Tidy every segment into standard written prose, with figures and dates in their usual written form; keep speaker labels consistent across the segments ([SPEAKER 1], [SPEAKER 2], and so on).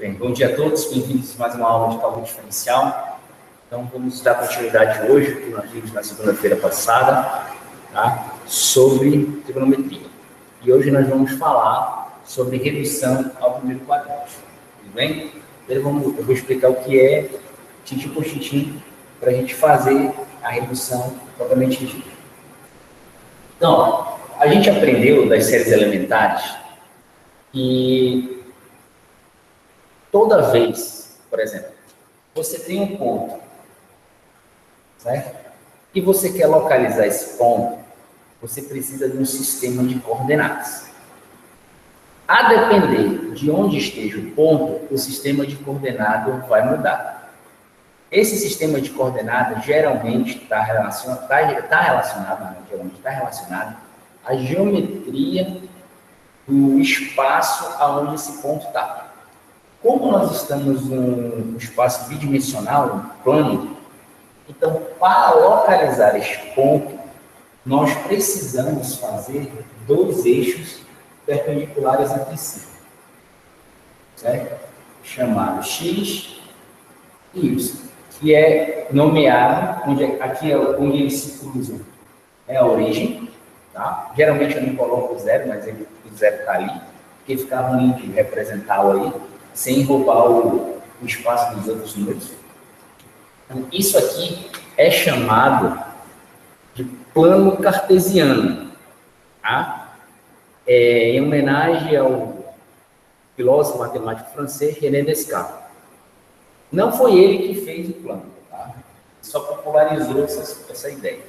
[SPEAKER 1] Bem, bom dia a todos, bem-vindos a mais uma aula de cálculo diferencial. Então, vamos dar continuidade hoje, que nós vimos na segunda-feira passada, tá? Sobre trigonometria. E hoje nós vamos falar sobre redução ao primeiro quadrante. Tudo bem? Eu vou explicar o que é, tintim por tintim, para a gente fazer a redução propriamente dita. Então, a gente aprendeu das séries elementares que toda vez, por exemplo, você tem um ponto, certo? E você quer localizar esse ponto, você precisa de um sistema de coordenadas. A depender de onde esteja o ponto, o sistema de coordenada vai mudar. Esse sistema de coordenadas geralmente está relacionado à geometria do espaço aonde esse ponto está. Como nós estamos num espaço bidimensional, um plano, então, para localizar este ponto, nós precisamos fazer dois eixos perpendiculares entre si, certo? Chamado X e Y, que é nomeado, aqui é onde eles se cruzam, é a origem, tá? Geralmente eu não coloco o zero, mas o zero está ali, porque fica ruim de representá-lo aí, sem roubar o espaço dos outros números. Então, isso aqui é chamado de plano cartesiano, tá? Em homenagem ao filósofo matemático francês René Descartes. Não foi ele que fez o plano, tá? Só popularizou essa ideia.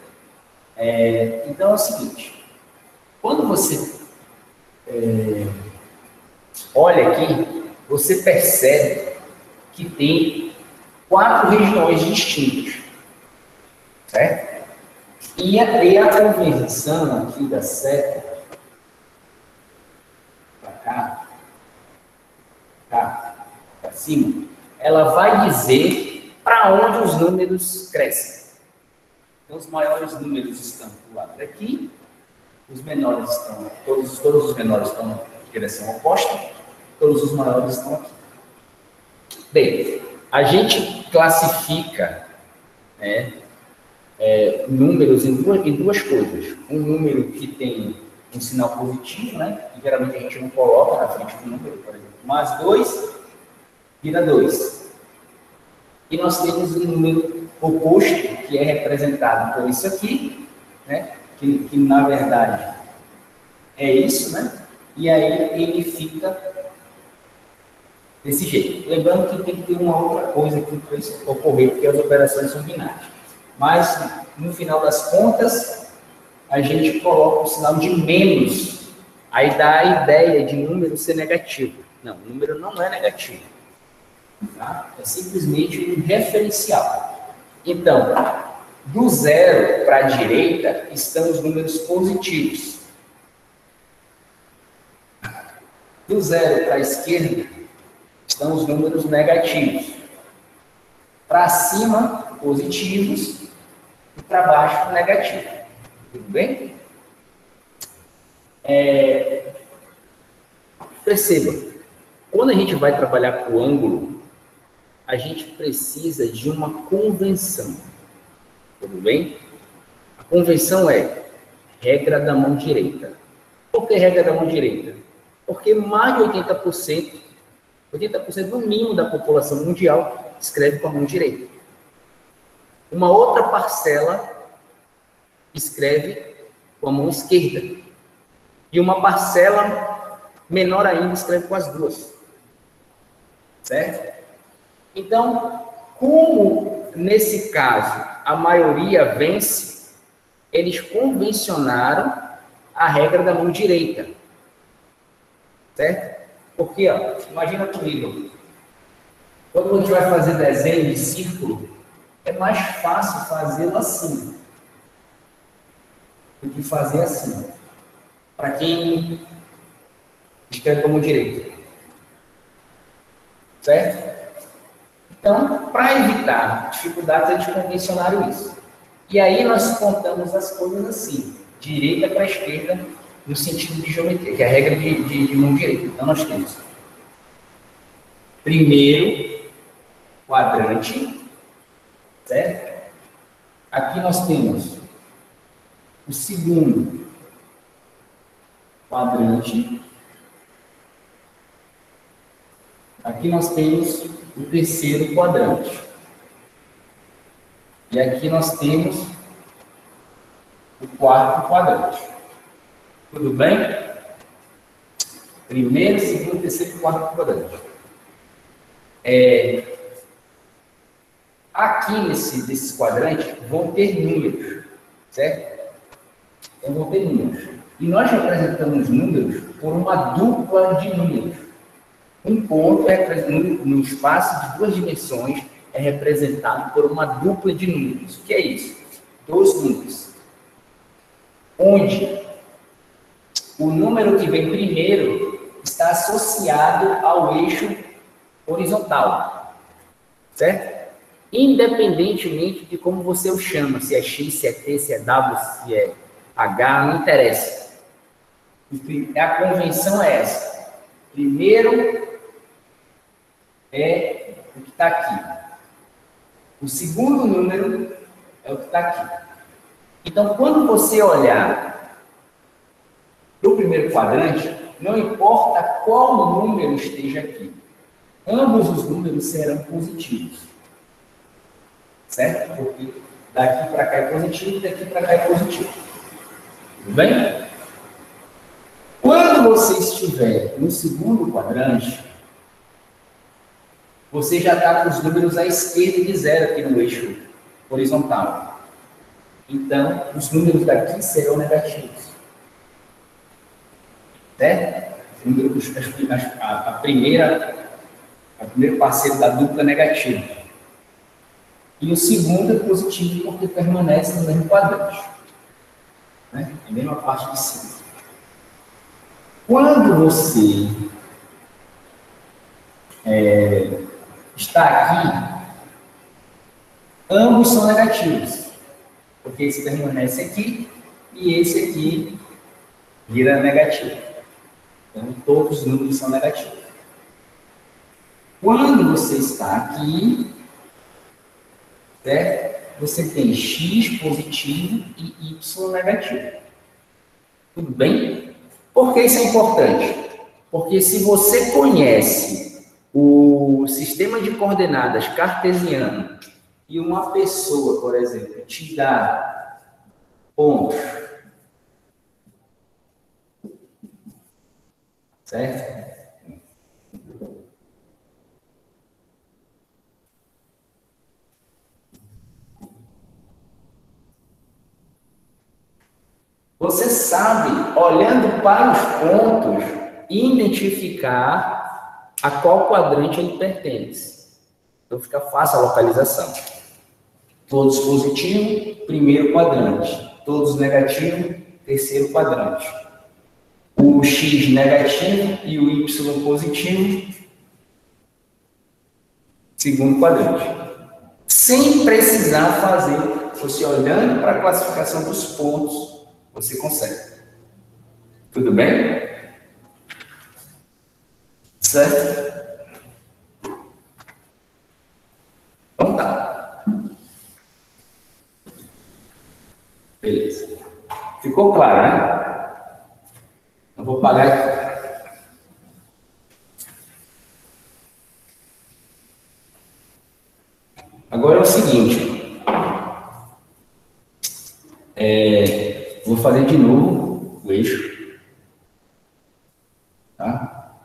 [SPEAKER 1] Então é o seguinte, quando você olha aqui, você percebe que tem 4 regiões distintas, certo? E a convenção aqui da seta, para cá, para cima, ela vai dizer para onde os números crescem. Então, os maiores números estão do lado daqui, os menores estão, todos os menores estão na direção oposta, todos os maiores estão aqui. Bem, a gente classifica números em duas coisas. Um número que tem um sinal positivo, né? Que geralmente a gente não coloca na frente do número, por exemplo. Mais 2 vira 2. E nós temos um número oposto, que é representado por isso aqui, né? Que na verdade é isso, né? E aí ele fica desse jeito. Lembrando que tem que ter uma outra coisa aqui para isso ocorrer, porque as operações são binárias. Mas, no final das contas, a gente coloca o sinal de menos. Aí dá a ideia de número ser negativo. Não, o número não é negativo. Tá? É simplesmente um referencial. Então, do 0 para a direita estão os números positivos. Do 0 para a esquerda estão os números negativos. Para cima, positivos, e para baixo, negativo. Tudo bem? Perceba, quando a gente vai trabalhar com o ângulo, a gente precisa de uma convenção. Tudo bem? A convenção é regra da mão direita. Por que regra da mão direita? Porque mais de 80% no mínimo da população mundial escreve com a mão direita. Uma outra parcela escreve com a mão esquerda. E uma parcela menor ainda escreve com as duas. Certo? Então, como nesse caso a maioria vence, eles convencionaram a regra da mão direita. Certo? Porque, ó, imagina comigo, quando a gente vai fazer desenho de círculo, é mais fácil fazê-lo assim do que fazer assim. Para quem escreve com a mão direita. Certo? Então, para evitar dificuldades, eles convencionaram isso. E aí nós contamos as coisas assim, direita para esquerda, no sentido de geometria, que é a regra de mão direita. Então, nós temos primeiro quadrante, certo? Aqui nós temos o segundo quadrante. Aqui nós temos o terceiro quadrante. E aqui nós temos o quarto quadrante. Tudo bem? Primeiro, segundo, terceiro e quarto quadrante. Aqui desses quadrantes vão ter números, certo? Então vão ter números. E nós representamos números por uma dupla de números. Um ponto no espaço de duas dimensões é representado por uma dupla de números. O que é isso? Dois números. Onde o número que vem primeiro está associado ao eixo horizontal, certo? Independentemente de como você o chama, se é X, se é T, se é W, se é H, não interessa. A convenção é essa. Primeiro é o que está aqui. O segundo número é o que está aqui. Então, quando você olhar para o primeiro quadrante, não importa qual número esteja aqui, ambos os números serão positivos. Certo? Porque daqui para cá é positivo, daqui para cá é positivo. Tudo bem? Quando você estiver no segundo quadrante, você já está com os números à esquerda de zero aqui no eixo horizontal. Então, os números daqui serão negativos. Certo? O primeiro parceiro da dupla é negativo. E o segundo é positivo porque permanece no mesmo quadrante. Né? A mesma parte de cima. Quando você está aqui, ambos são negativos. Porque esse permanece aqui e esse aqui vira negativo. Então, todos os números são negativos. Quando você está aqui, certo? Você tem X positivo e Y negativo. Tudo bem? Por que isso é importante? Porque se você conhece o sistema de coordenadas cartesiano e uma pessoa, por exemplo, te dá pontos, certo? Você sabe, olhando para os pontos, identificar a qual quadrante ele pertence. Então fica fácil a localização. Todos positivos, primeiro quadrante. Todos negativos, terceiro quadrante. O X negativo e o Y positivo, segundo quadrante. Sem precisar fazer, você olhando para a classificação dos pontos, você consegue. Tudo bem? Certo? Então tá. Beleza. Ficou claro, né? Eu vou pagar aqui. Agora é o seguinte. Vou fazer de novo o eixo. Tá?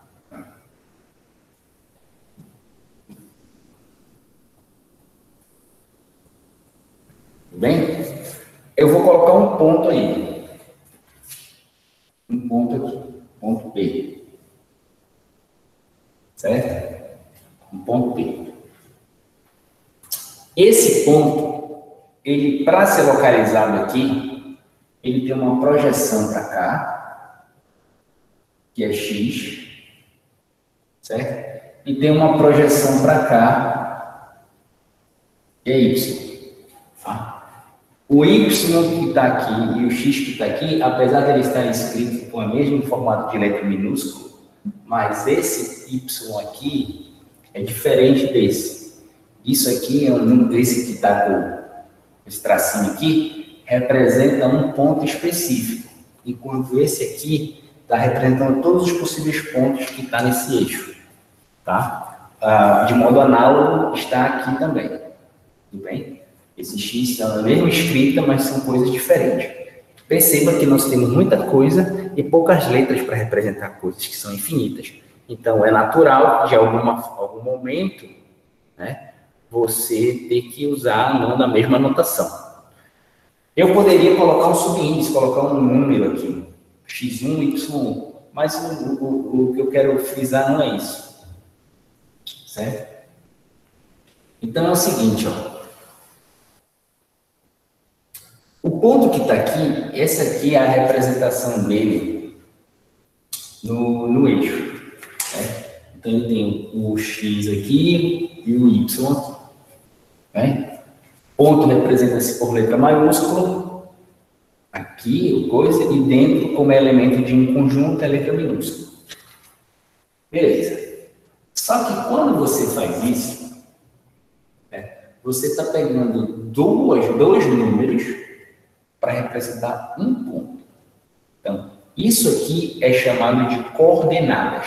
[SPEAKER 1] Tudo bem? Eu vou colocar um ponto aí. Um ponto aqui. Ponto P. Certo? Um ponto P. Esse ponto, ele, para ser localizado aqui, ele tem uma projeção para cá, que é X, certo? E tem uma projeção para cá, que é Y. Tá? O Y que está aqui e o X que está aqui, apesar de eles estarem escritos com o mesmo formato de letra minúsculo, mas esse Y aqui é diferente desse. Isso aqui, esse que está com esse tracinho aqui, representa um ponto específico, enquanto esse aqui está representando todos os possíveis pontos que está nesse eixo, tá? De modo análogo, está aqui também, tudo bem? Esse X está na mesma escrita, mas são coisas diferentes. Perceba que nós temos muita coisa e poucas letras para representar coisas que são infinitas. Então, é natural, de algum momento, né, você ter que usar não da mesma notação. Eu poderia colocar um subíndice, colocar um número aqui, x1, y1, mas o que eu quero frisar não é isso, certo? Então, é o seguinte, ó. O ponto que está aqui, essa aqui é a representação dele no eixo, né? Então, ele tem o x aqui e o y aqui, né? Ponto representa-se por letra maiúscula, aqui, coisa, e dentro, como é elemento de um conjunto, é letra minúscula. Beleza. Só que quando você faz isso, né, você está pegando dois números para representar um ponto. Então, isso aqui é chamado de coordenadas.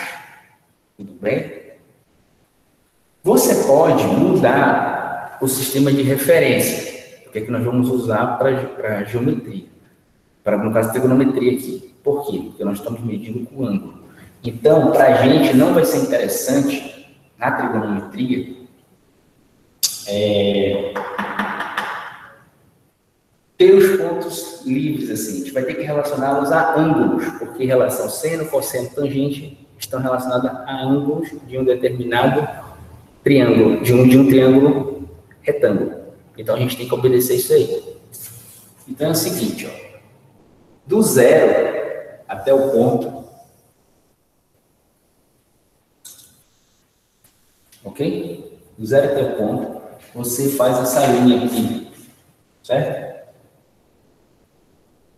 [SPEAKER 1] Tudo bem? Você pode mudar o sistema de referência, que é que nós vamos usar para geometria, no caso, trigonometria aqui. Por quê? Porque nós estamos medindo com ângulo. Então, para a gente não vai ser interessante, na trigonometria, ter os pontos livres, assim. A gente vai ter que relacioná-los a ângulos, porque relação seno, cosseno, tangente estão relacionadas a ângulos de um determinado triângulo, de um triângulo retângulo. Então, a gente tem que obedecer isso aí. Então, é o seguinte, ó. Do zero até o ponto, ok? Do zero até o ponto, você faz essa linha aqui, certo?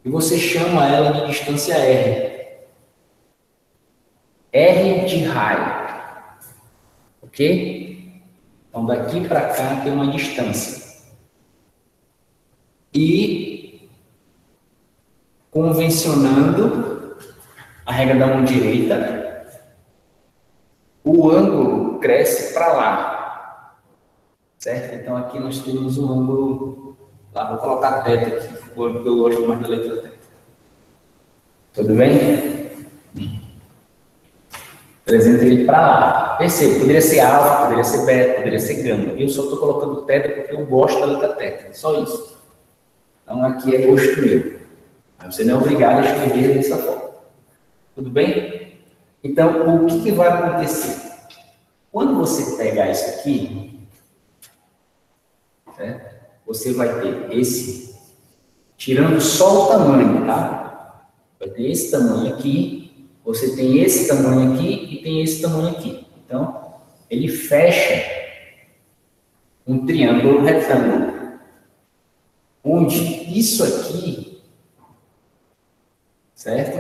[SPEAKER 1] E você chama ela de distância R. R de raio, ok? Então, daqui para cá tem uma distância. E, convencionando a regra da mão direita, o ângulo cresce para lá. Certo? Então, aqui nós temos um ângulo... Lá, vou colocar θ aqui, porque eu gosto mais da letra θ. Tudo bem? Apresenta ele para lá. Perceba, poderia ser alfa, poderia ser beta, poderia ser gama. Eu só estou colocando θ porque eu gosto da letra θ. Só isso. Então, aqui é gosto meu. Você não é obrigado a escrever dessa forma. Tudo bem? Então, o que vai acontecer? Quando você pegar isso aqui, certo? Você vai ter esse, tirando só o tamanho, tá? Vai ter esse tamanho aqui. Você tem esse tamanho aqui e tem esse tamanho aqui. Então, ele fecha um triângulo retângulo. Onde isso aqui, certo?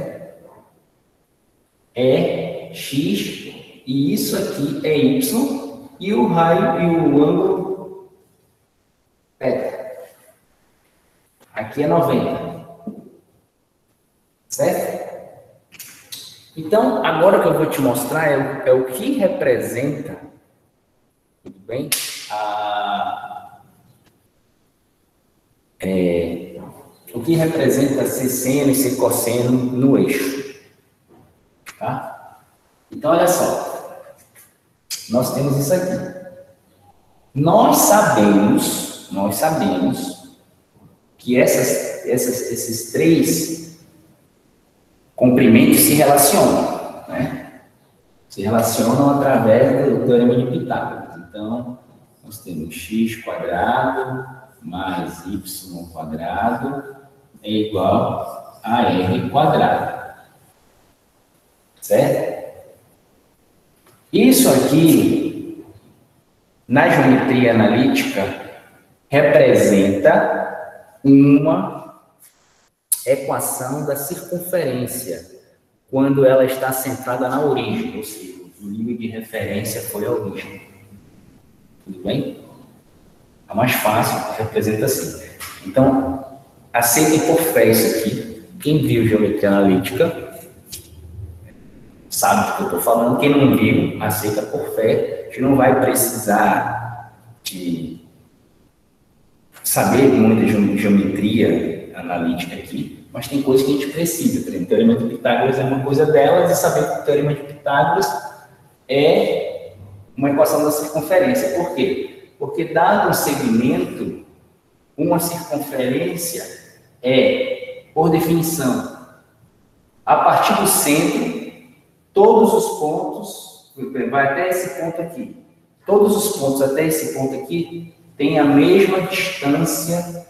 [SPEAKER 1] É x e isso aqui é y e o raio e o ângulo θ. Aqui é 90. Certo? Então, agora que eu vou te mostrar é o que representa, tudo bem? O que representa ser seno e ser cosseno no eixo. Tá? Então, olha só. Nós temos isso aqui. Nós sabemos que esses três comprimentos se relacionam, né? Se relacionam através do teorema de Pitágoras. Então, nós temos x² mais y² é igual a r². Certo? Isso aqui, na geometria analítica, representa uma equação da circunferência, quando ela está centrada na origem, ou seja, o nível de referência foi a origem. Tudo bem? A mais fácil representa assim. Então, aceitem por fé isso aqui. Quem viu geometria analítica sabe do que eu estou falando. Quem não viu, aceita por fé. A gente não vai precisar de saber muita geometria analítica aqui, mas tem coisas que a gente precisa. Por exemplo, o Teorema de Pitágoras é uma coisa delas, e saber que o Teorema de Pitágoras é uma equação da circunferência. Por quê? Porque, dado um segmento, uma circunferência é, por definição, a partir do centro, todos os pontos, vai até esse ponto aqui, todos os pontos até esse ponto aqui têm a mesma distância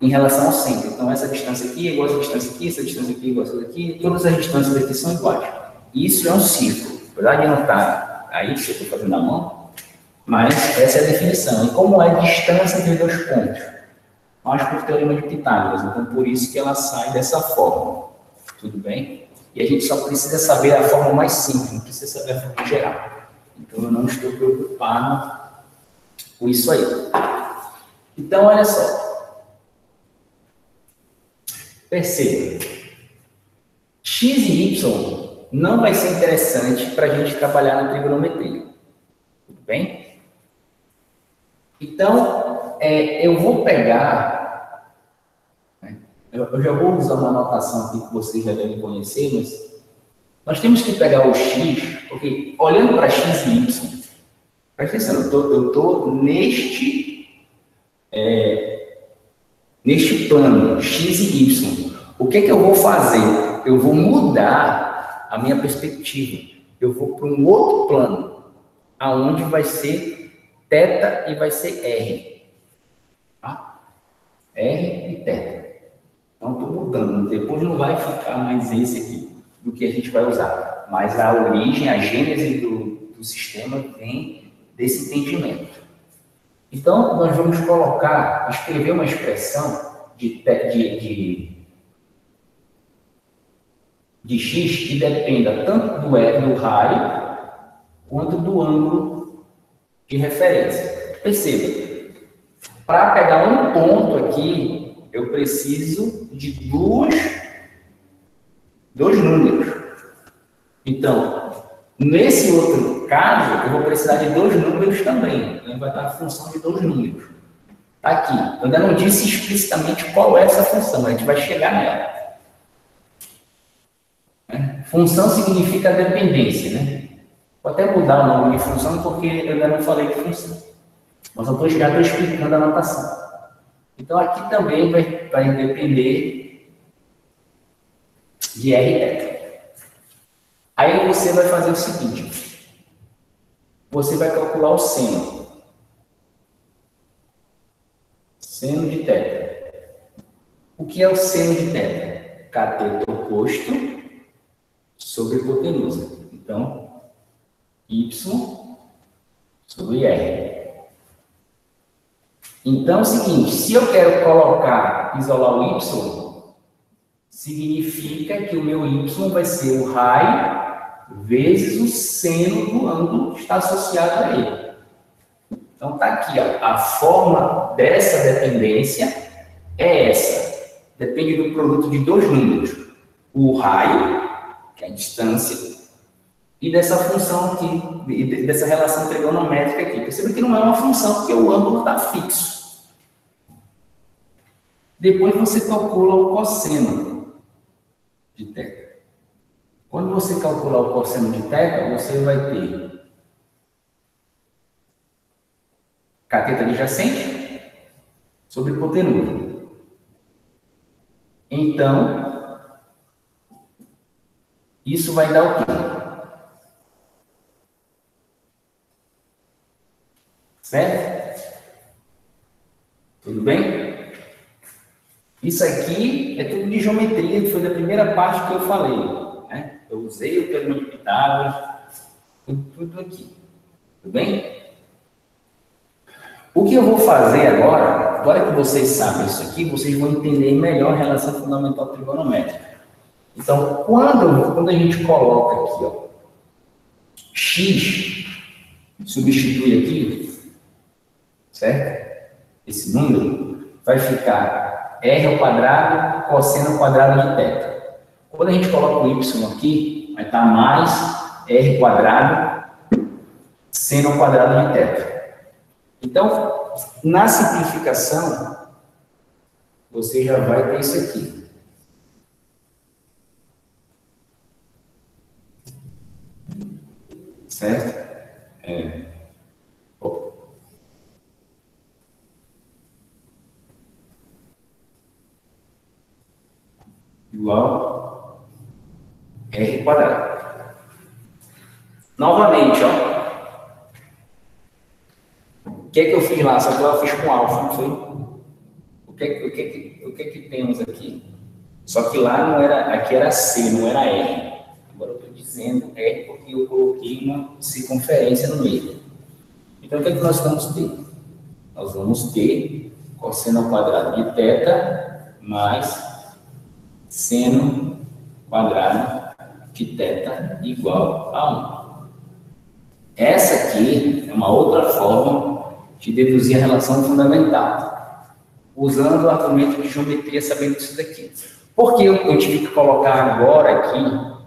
[SPEAKER 1] em relação ao centro. Então, essa distância aqui é igual a essa distância aqui, essa distância aqui é igual a essa daqui, todas as distâncias aqui são iguais. Isso é um círculo. Apesar de não estar aí, que eu estou fazendo à mão, mas essa é a definição. E como é a distância entre dois pontos? Mas por Teorema de Pitágoras. Então, por isso que ela sai dessa forma. Tudo bem? E a gente só precisa saber a forma mais simples, não precisa saber a forma geral. Então, eu não estou preocupado com isso aí. Então, olha só. Perceba. X e Y não vai ser interessante para a gente trabalhar na trigonometria. Tudo bem? Então, eu vou pegar... Eu já vou usar uma anotação aqui que vocês já devem conhecer, mas nós temos que pegar o X, porque olhando para X e Y, presta atenção, eu estou neste plano, X e Y. O que eu vou fazer? Eu vou mudar a minha perspectiva. Eu vou para um outro plano, aonde vai ser θ e vai ser R. Tá? R e θ. Então, estou mudando. Depois não vai ficar mais esse aqui, do que a gente vai usar. Mas a origem, a gênese do sistema vem desse entendimento. Então, nós vamos escrever uma expressão de x que dependa tanto do raio quanto do ângulo de referência. Perceba, para pegar um ponto aqui, eu preciso de dois números. Então, nesse outro caso, eu vou precisar de dois números também. Então, vai estar a função de dois números. Está aqui. Eu ainda não disse explicitamente qual é essa função, a gente vai chegar nela. Função significa dependência, né? Vou até mudar o nome de função, porque eu ainda não falei de função. Mas eu já estou explicando a notação. Então, aqui também vai depender de R e θ. Aí você vai fazer o seguinte. Você vai calcular o seno. Seno de θ. O que é o seno de θ? Cateto oposto sobre hipotenusa. Então, Y sobre R. Então, é o seguinte, se eu quero isolar o Y, significa que o meu Y vai ser o raio vezes o seno do ângulo que está associado a ele. Então, está aqui, ó, a forma dessa dependência é essa. Depende do produto de dois números. O raio, que é a distância, e dessa função aqui, dessa relação trigonométrica aqui. Perceba que não é uma função, porque o ângulo está fixo. Depois você calcula o cosseno de θ. Quando você calcular o cosseno de θ, você vai ter cateto adjacente sobre hipotenusa. Então, isso vai dar o quê? Certo? Tudo bem? Isso aqui é tudo de geometria, que foi da primeira parte que eu falei. Né? Eu usei o Teorema de Pitágoras, tudo aqui. Tudo bem? O que eu vou fazer agora que vocês sabem isso aqui, vocês vão entender melhor a relação fundamental trigonométrica. Então, quando a gente coloca aqui, ó, x, substitui aqui, certo? Esse número vai ficar r ao quadrado cosseno ao quadrado de θ. Quando a gente coloca o y aqui, vai estar mais r quadrado seno ao quadrado de θ. Então, na simplificação, você já vai ter isso aqui. Certo? Igual r quadrado. Novamente, ó. O que é que eu fiz lá? Só que lá eu fiz com alfa, não foi? O que que temos aqui? Só que lá não era, aqui era C, não era R. Agora eu estou dizendo R porque eu coloquei uma circunferência no meio. Então o que é que nós vamos ter? Nós vamos ter cosseno ao quadrado de θ mais seno quadrado de θ igual a 1. Essa aqui é uma outra forma de deduzir a relação fundamental, usando o argumento de geometria, sabendo disso daqui. Por que eu tive que colocar agora aqui,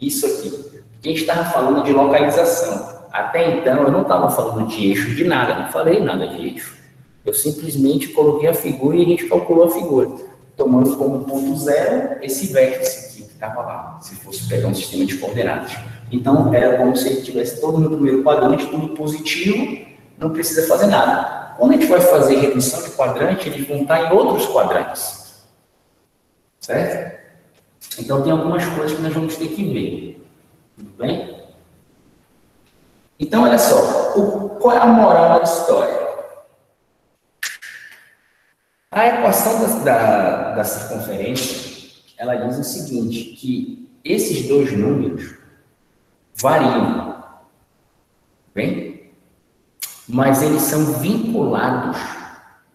[SPEAKER 1] isso aqui? Porque a gente estava falando de localização. Até então, eu não estava falando de eixo de nada, não falei nada de eixo. Eu simplesmente coloquei a figura e a gente calculou a figura, tomando como ponto zero esse vértice aqui que estava lá, se fosse pegar um sistema de coordenadas. Então, era como se ele tivesse todo no primeiro quadrante, tudo positivo, não precisa fazer nada. Quando a gente vai fazer redução de quadrante, eles vão estar em outros quadrantes. Certo? Então, tem algumas coisas que nós vamos ter que ver. Tudo bem? Então, olha só. Qual é a moral da história? A equação da circunferência, ela diz o seguinte, que esses dois números variam, bem? Mas eles são vinculados,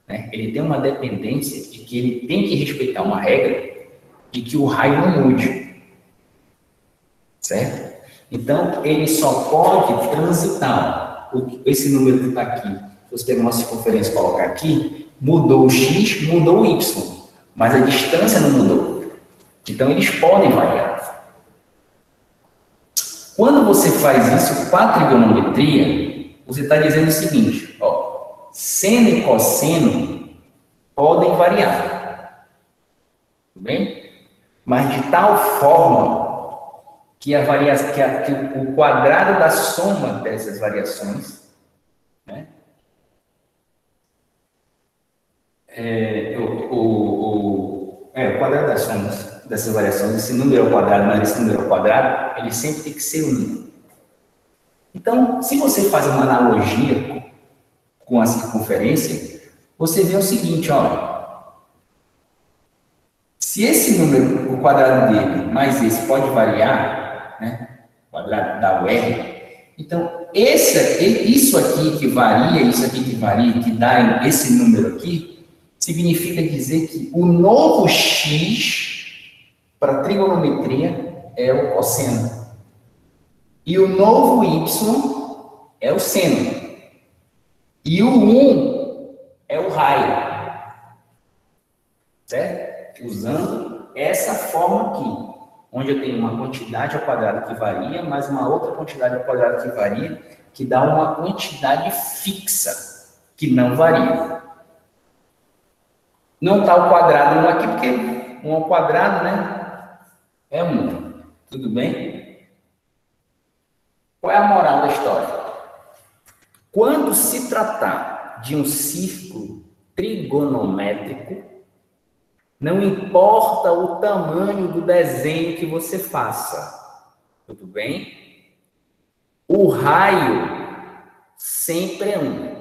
[SPEAKER 1] né? Ele tem uma dependência de que ele tem que respeitar uma regra de que o raio não mude, certo? Então, ele só pode transitar. Esse número que está aqui, se você pegar uma circunferência e colocar aqui, mudou o x, mudou o y, mas a distância não mudou. Então, eles podem variar. Quando você faz isso com a trigonometria, você está dizendo o seguinte, ó, seno e cosseno podem variar, tudo bem? Mas de tal forma que o quadrado da soma dessas variações, né, o quadrado das somas dessas variações, esse número ao quadrado mais esse número ao quadrado, ele sempre tem que ser 1. Então, se você faz uma analogia com a circunferência, você vê o seguinte, olha, se esse número, o quadrado dele, mais esse pode variar, né, o quadrado dá o R, então, isso aqui que varia, isso aqui que varia, que dá esse número aqui, significa dizer que o novo x para trigonometria é o cosseno. E o novo y é o seno. E o 1 é o raio. Certo? Usando essa forma aqui, onde eu tenho uma quantidade ao quadrado que varia, mais uma outra quantidade ao quadrado que varia, que dá uma quantidade fixa, que não varia. Não está o quadrado 1 aqui, porque 1 ao quadrado, né, é 1. Tudo bem? Qual é a moral da história? Quando se tratar de um círculo trigonométrico, não importa o tamanho do desenho que você faça, tudo bem? O raio sempre é 1.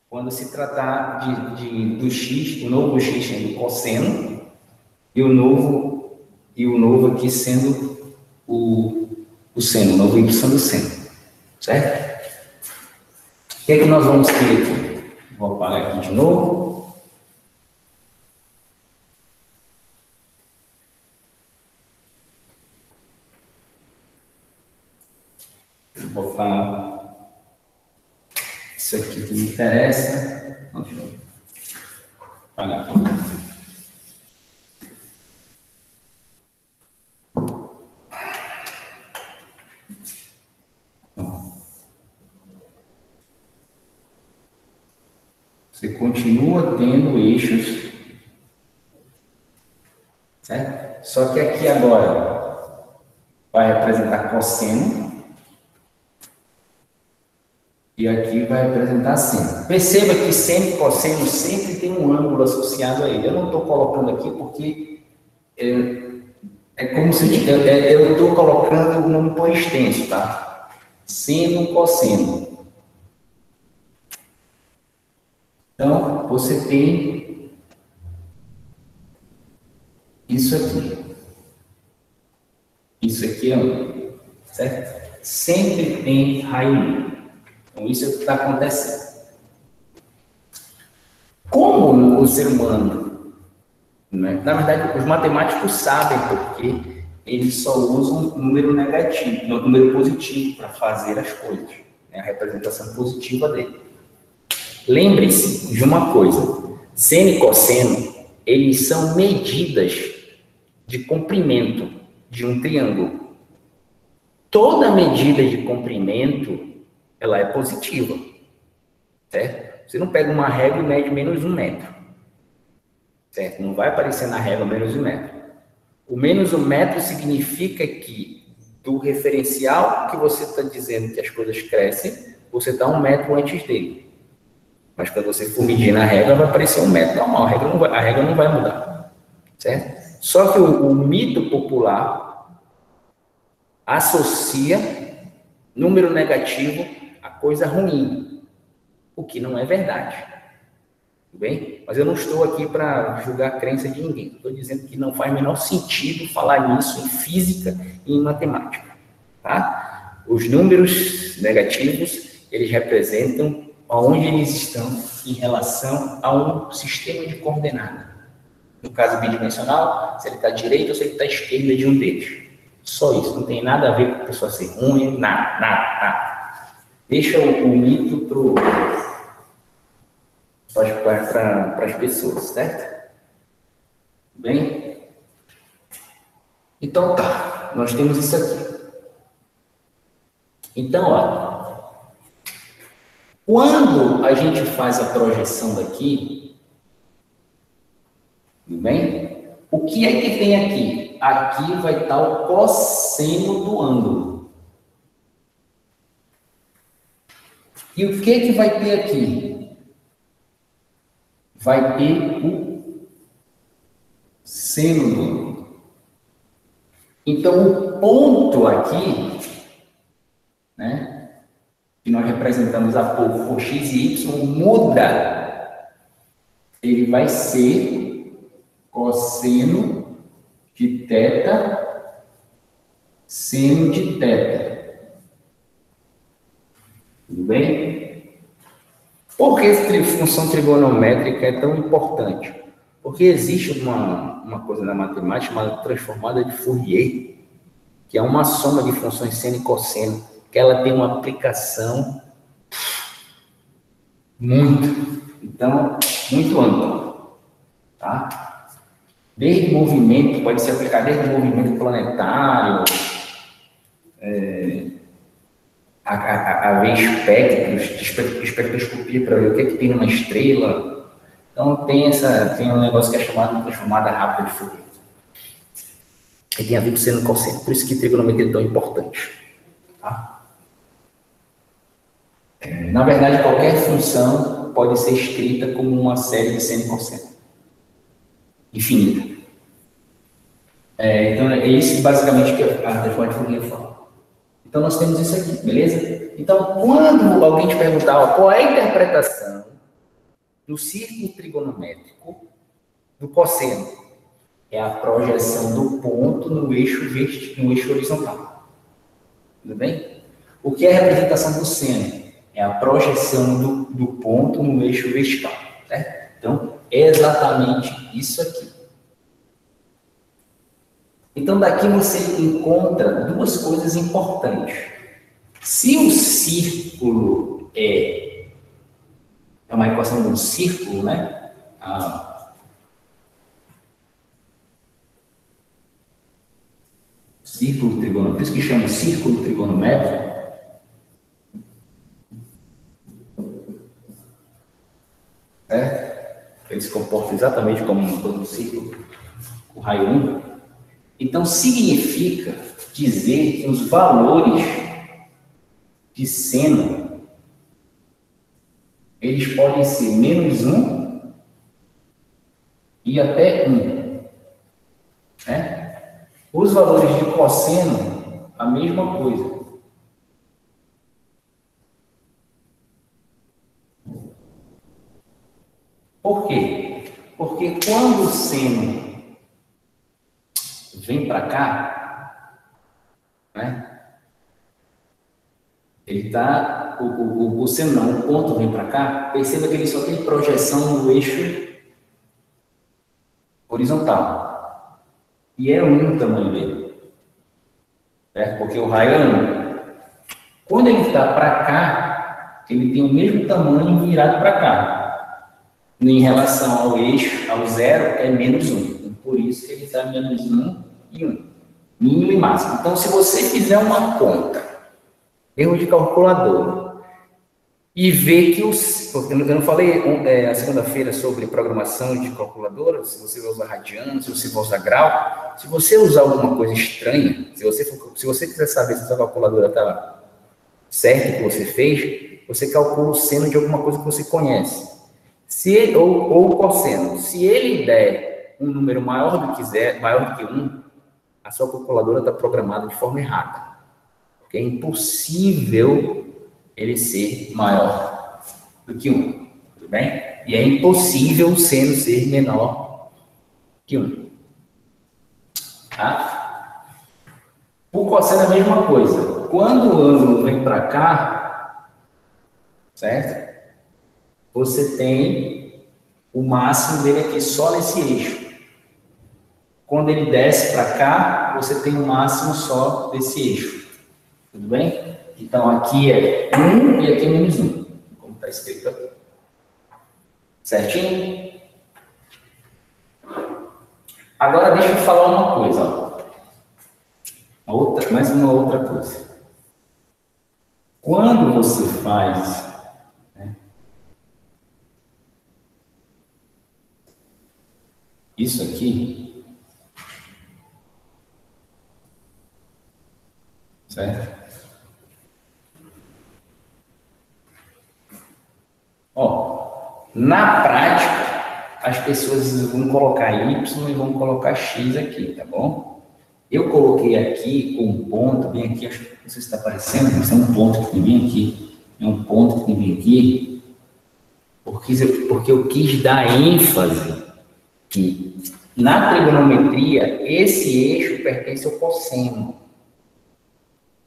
[SPEAKER 1] Quando se tratar do x, o novo x sendo cosseno, e o novo aqui sendo o seno, o novo y sendo o seno. Certo? O que é que nós vamos ter aqui? Vou apagar aqui de novo. Vou botar isso aqui que me interessa. Deixa eu apagar aqui. Você continua tendo eixos, certo? Só que aqui agora vai representar cosseno e aqui vai representar seno. Perceba que seno e cosseno sempre tem um ângulo associado a ele. Eu não estou colocando aqui porque é como se eu estou colocando o nome por extenso, tá? Seno, cosseno. Então, você tem isso aqui. Isso aqui é um, certo? Sempre tem raio. Então, isso é o que está acontecendo. Como o ser humano, né? Na verdade, os matemáticos sabem porque eles só usam número negativo, número positivo para fazer as coisas, né? A representação positiva dele. Lembre-se de uma coisa, seno e cosseno, eles são medidas de comprimento de um triângulo. Toda medida de comprimento, ela é positiva, certo? Você não pega uma régua e mede menos 1 metro, certo? Não vai aparecer na régua menos 1 metro. O menos 1 metro significa que do referencial que você está dizendo que as coisas crescem, você está 1 metro antes dele. Mas quando você for medir na régua, vai aparecer 1 metro normal, a régua não vai mudar, certo? Só que o mito popular associa número negativo a coisa ruim, o que não é verdade, tudo bem? Mas eu não estou aqui para julgar a crença de ninguém, estou dizendo que não faz o menor sentido falar nisso em física e em matemática, tá? Os números negativos, eles representam onde eles estão em relação a um sistema de coordenada. No caso bidimensional, se ele está à direita ou se ele está à esquerda de um deles. Só isso, não tem nada a ver com a pessoa ser ruim, nada. Deixa o mito para as pessoas, certo? Bem? Então tá, nós temos isso aqui. Então, ó. Quando a gente faz a projeção daqui, tudo bem? O que é que tem aqui? Aqui vai estar o cosseno do ângulo. E o que é que vai ter aqui? Vai ter o seno do ângulo. Então, o ponto aqui, né? Que nós representamos há pouco por x e y, muda. Ele vai ser cosseno de θ, seno de θ. Tudo bem? Por que função trigonométrica é tão importante? Porque existe uma coisa na matemática chamada transformada de Fourier, que é uma soma de funções seno e cosseno, que ela tem uma aplicação muito ampla, tá? Desde movimento, pode ser aplicado desde movimento planetário, a ver espectros, de espectroscopia para ver o que é que tem numa estrela. Então tem um negócio que é chamado de transformada rápida de Fourier. E tem a ver com seno e cosseno, por isso que trigonometria é tão importante, tá? Na verdade, qualquer função pode ser escrita como uma série de seno e cosseno. Infinita. Então, é isso basicamente que a transformação de Fourier fala. Então, nós temos isso aqui, beleza? Então, quando alguém te perguntar qual é a interpretação do círculo trigonométrico do cosseno, é a projeção do ponto no eixo horizontal. Tudo bem? O que é a representação do seno? É a projeção do ponto no eixo vertical, certo? Então, é exatamente isso aqui. Então, daqui você encontra duas coisas importantes. Se o círculo é uma equação de um círculo, né? Círculo trigonométrico, por isso que chama círculo trigonométrico. Ele se comporta exatamente como todo círculo, o raio 1. Então, significa dizer que os valores de seno, eles podem ser -1 e até 1. Né? Os valores de cosseno, a mesma coisa. Por quê? Porque quando o seno vem para cá, né? Ele está, o seno não, o ponto vem para cá, perceba que ele só tem projeção no eixo horizontal. E é 1 o tamanho dele. Certo? Porque o raio é 1. Quando ele está para cá, ele tem o mesmo tamanho virado para cá. Em relação ao eixo, ao zero, é -1. Por isso que ele está -1 e 1. Mínimo e máximo. Então, se você fizer uma conta, erro de calculadora, e ver que eu não falei a segunda-feira sobre programação de calculadora, se você vai usar radiano, se você vai usar grau, se você usar alguma coisa estranha, se você quiser saber se a sua calculadora está certa o que você fez, você calcula o seno de alguma coisa que você conhece. Ou o cosseno. Se ele der um número maior do que 1, a sua calculadora está programada de forma errada. Porque é impossível ele ser maior do que 1. Tudo bem? E é impossível o seno ser menor que 1. Tá? O cosseno é a mesma coisa. Quando o ângulo vem para cá, certo? Você tem o máximo dele aqui só nesse eixo. Quando ele desce para cá, você tem o máximo só desse eixo. Tudo bem? Então, aqui é 1 e aqui é -1. Como está escrito aqui. Certinho? Agora, deixa eu falar uma coisa. Ó. Mais uma outra coisa. Quando você faz... isso aqui, certo? Ó, na prática, as pessoas vão colocar Y e vão colocar X aqui, tá bom? Eu coloquei aqui com um ponto, bem aqui, acho que não sei se está aparecendo, mas é um ponto que tem bem aqui, é um ponto que tem bem aqui, porque eu quis dar ênfase que na trigonometria, esse eixo pertence ao cosseno,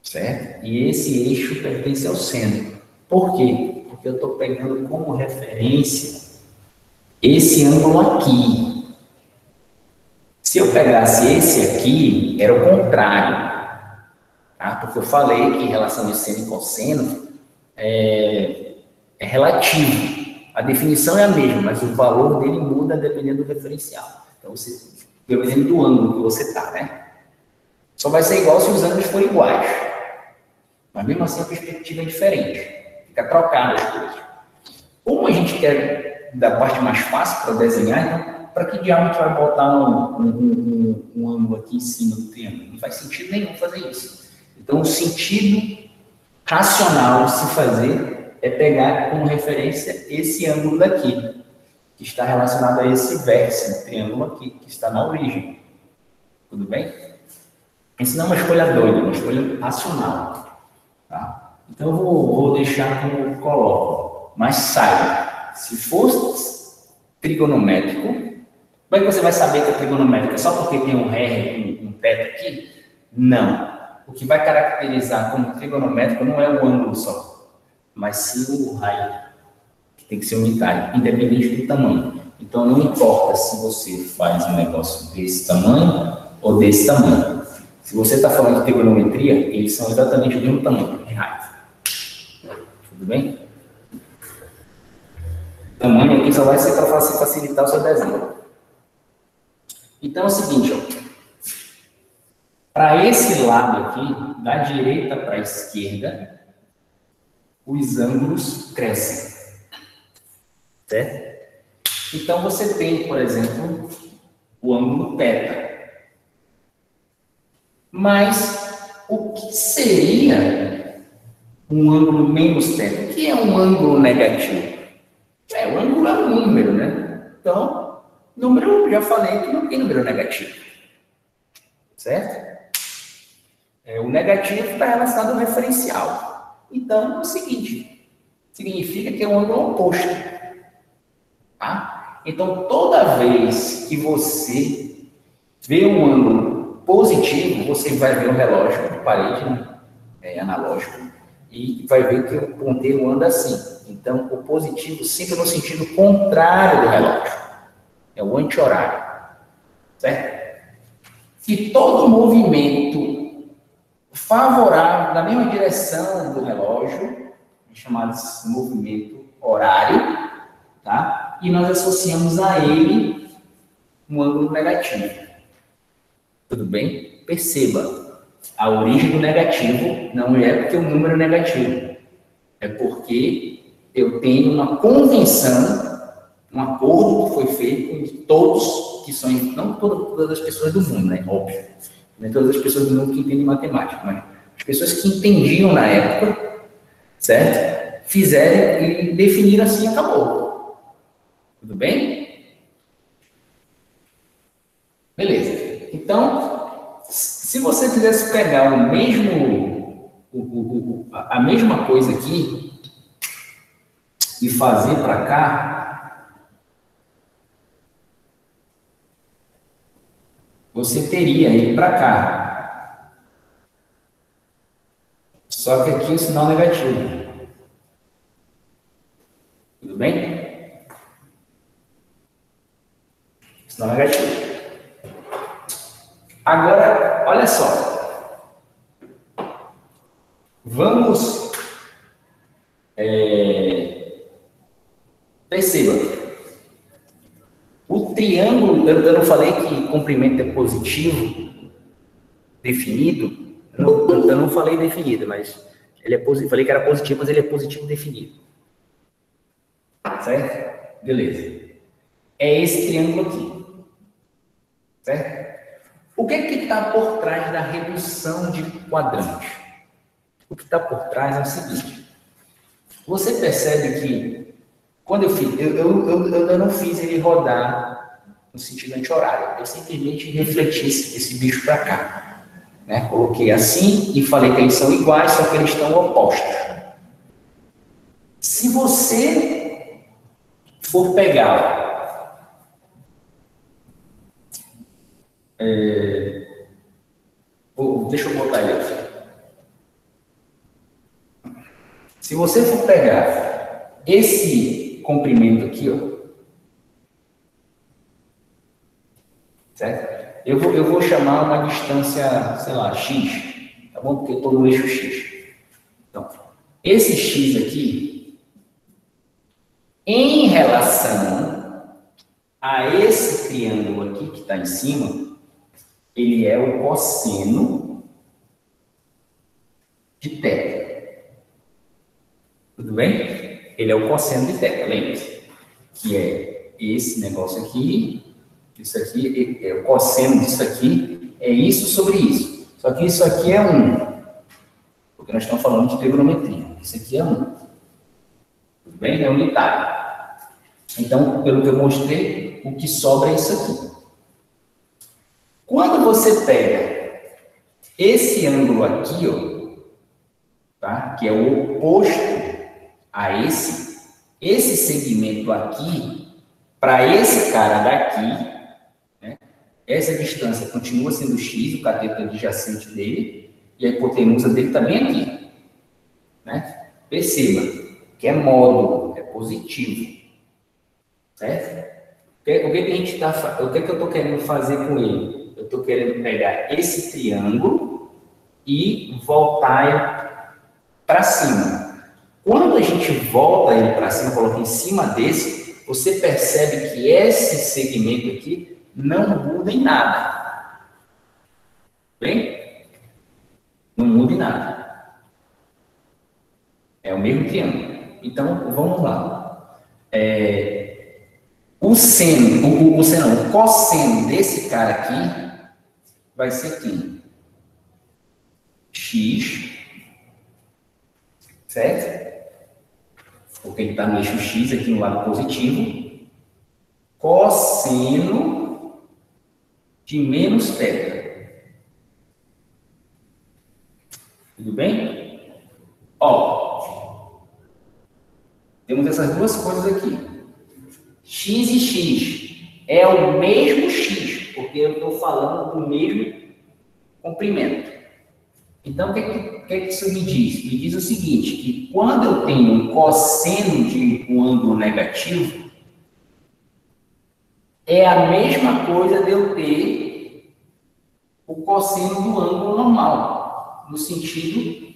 [SPEAKER 1] certo? E esse eixo pertence ao seno. Por quê? Porque eu estou pegando como referência esse ângulo aqui. Se eu pegasse esse aqui, era o contrário, tá? Porque eu falei que em relação de seno e cosseno é relativo. A definição é a mesma, mas o valor dele muda dependendo do referencial. Então, dependendo do ângulo que você está, né? Só vai ser igual se os ângulos forem iguais. Mas mesmo assim a perspectiva é diferente. Fica trocada as coisas. Como a gente quer da parte mais fácil para desenhar, então, para que diabo a gente vai botar um ângulo aqui em cima do triângulo? Não faz sentido nenhum fazer isso. Então, o sentido racional de se fazer é pegar como referência esse ângulo daqui, que está relacionado a esse vértice, o triângulo aqui, que está na origem. Tudo bem? Isso não é uma escolha doida, é uma escolha racional. Tá? Então, eu vou deixar como eu coloco. Mas saiba, se for trigonométrico, como é que você vai saber que é trigonométrico? É só porque tem um ré, um teto aqui? Não. O que vai caracterizar como trigonométrico não é o ângulo só, mas sim o raio, que tem que ser unitário, independente do tamanho. Então, não importa se você faz um negócio desse tamanho ou desse tamanho. Se você está falando de trigonometria, eles são exatamente do mesmo tamanho, de raio. Tudo bem? O tamanho aqui só vai ser para facilitar o seu desenho. Então é o seguinte, ó. Para esse lado aqui, da direita para a esquerda, os ângulos crescem. Certo? Então você tem, por exemplo, o ângulo θ. Mas o que seria um ângulo menos θ? O que é um ângulo negativo? O ângulo é um número, né? Então, número, já falei que não tem número negativo. Certo? O negativo está relacionado ao referencial. Então, é o seguinte, significa que é um ângulo oposto. Tá? Então, toda vez que você vê um ângulo positivo, você vai ver um relógio de parede, analógico, e vai ver que o ponteiro anda assim. Então, o positivo sempre no sentido contrário do relógio. É o anti-horário. Certo? E todo movimento favorável na mesma direção do relógio, chamado de movimento horário, tá? E nós associamos a ele um ângulo negativo. Tudo bem? Perceba, a origem do negativo não é porque o número é negativo, é porque eu tenho uma convenção, um acordo que foi feito com todos que são, não todas as pessoas do mundo, né? Óbvio. Nem todas as pessoas do mundo que entendem matemática, mas as pessoas que entendiam na época, certo? Fizeram e definiram assim e acabou. Tudo bem? Beleza. Então, se você quisesse pegar o mesmo, a mesma coisa aqui e fazer para cá, você teria ele para cá. Só que aqui o sinal negativo. Tudo bem? Sinal negativo. Agora, olha só. Vamos... perceba. O triângulo, eu não falei que comprimento é positivo, definido. Eu não falei definido, mas ele é positivo. Falei que era positivo, mas ele é positivo definido. Certo? Beleza. É esse triângulo aqui. Certo? O que está por trás da redução de quadrante? O que está por trás é o seguinte. Você percebe que quando eu fiz, eu não fiz ele rodar no sentido anti-horário. Eu simplesmente refleti esse bicho para cá. Né? Coloquei assim e falei que eles são iguais, só que eles estão opostos. Se você for pegar... deixa eu botar ele aqui. Se você for pegar esse comprimento aqui, ó, certo? Eu vou chamar uma distância, sei lá, x, tá bom? Porque eu estou no eixo x. Então, esse x aqui, em relação a esse triângulo aqui que está em cima, ele é o cosseno de θ. Tudo bem? Ele é o cosseno de θ, lembre-se. Que é esse negócio aqui, isso aqui, é o cosseno disso aqui, é isso sobre isso. Só que isso aqui é 1. Porque nós estamos falando de trigonometria. Isso aqui é 1. Tudo bem? É unitário. Então, pelo que eu mostrei, o que sobra é isso aqui. Quando você pega esse ângulo aqui, ó, tá? Que é o oposto a esse segmento aqui, para esse cara daqui, né? Essa distância continua sendo x, o cateto adjacente dele, e a hipotenusa dele também aqui. Né? Perceba que é módulo, é positivo. Certo? O que eu estou querendo fazer com ele? Eu estou querendo pegar esse triângulo e voltar para cima. Quando a gente volta ele para cima, coloca em cima desse, você percebe que esse segmento aqui não muda em nada. Bem? Não muda em nada. É o mesmo triângulo. Então, vamos lá. O cosseno desse cara aqui vai ser quem? X, certo? Porque ele está no eixo X aqui no lado positivo, cosseno de menos θ. Tudo bem? Ó, temos essas duas coisas aqui. X e X é o mesmo X, porque eu estou falando do mesmo comprimento. Então, o que isso me diz? Me diz o seguinte, que quando eu tenho um cosseno de um ângulo negativo, é a mesma coisa de eu ter o cosseno do ângulo normal, no sentido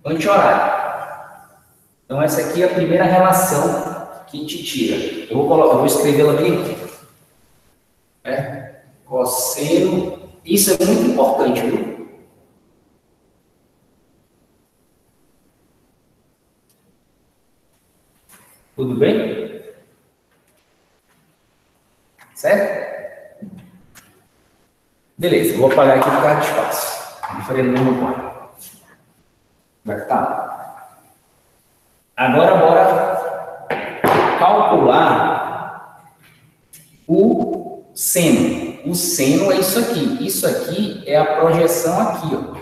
[SPEAKER 1] anti-horário. Então, essa aqui é a primeira relação que te tira. Eu vou escrevê-la aqui. Cosseno, isso é muito importante, viu? Tudo bem? Certo? Beleza, vou apagar aqui por causa de espaço. Diferente do meu quadro. Vai ficar? Agora, bora calcular o seno. O seno é isso aqui. Isso aqui é a projeção aqui, ó.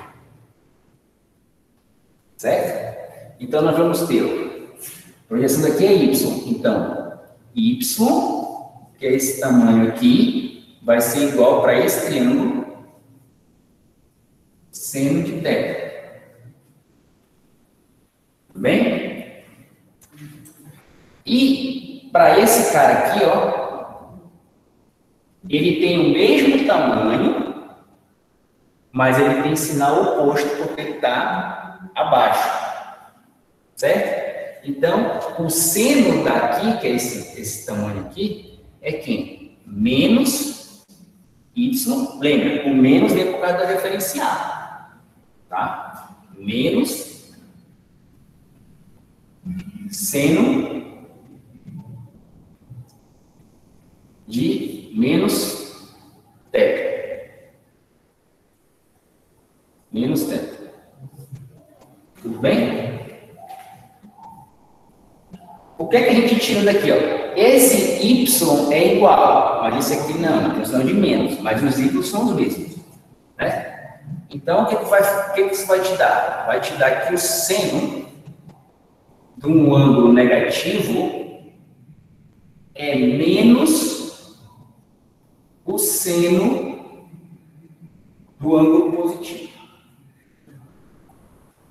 [SPEAKER 1] Certo? Então, nós vamos ter... A projeção daqui é y. Então, y, que é esse tamanho aqui, vai ser igual para esse triângulo seno de θ. Tudo bem? E para esse cara aqui, ó, ele tem o mesmo tamanho, mas ele tem sinal oposto porque ele está abaixo. Certo? Então, o seno daqui, que é esse tamanho aqui, é quem? Menos y. Lembra, o menos vem por causa da referencial. Tá? Menos seno de menos θ. Menos θ. Tudo bem? O que é que a gente tira daqui, ó? Esse y é igual, mas esse aqui não, a questão de menos, mas os y são os mesmos, né? Então, o que isso vai te dar? Vai te dar que o seno de um ângulo negativo é menos o seno do ângulo positivo.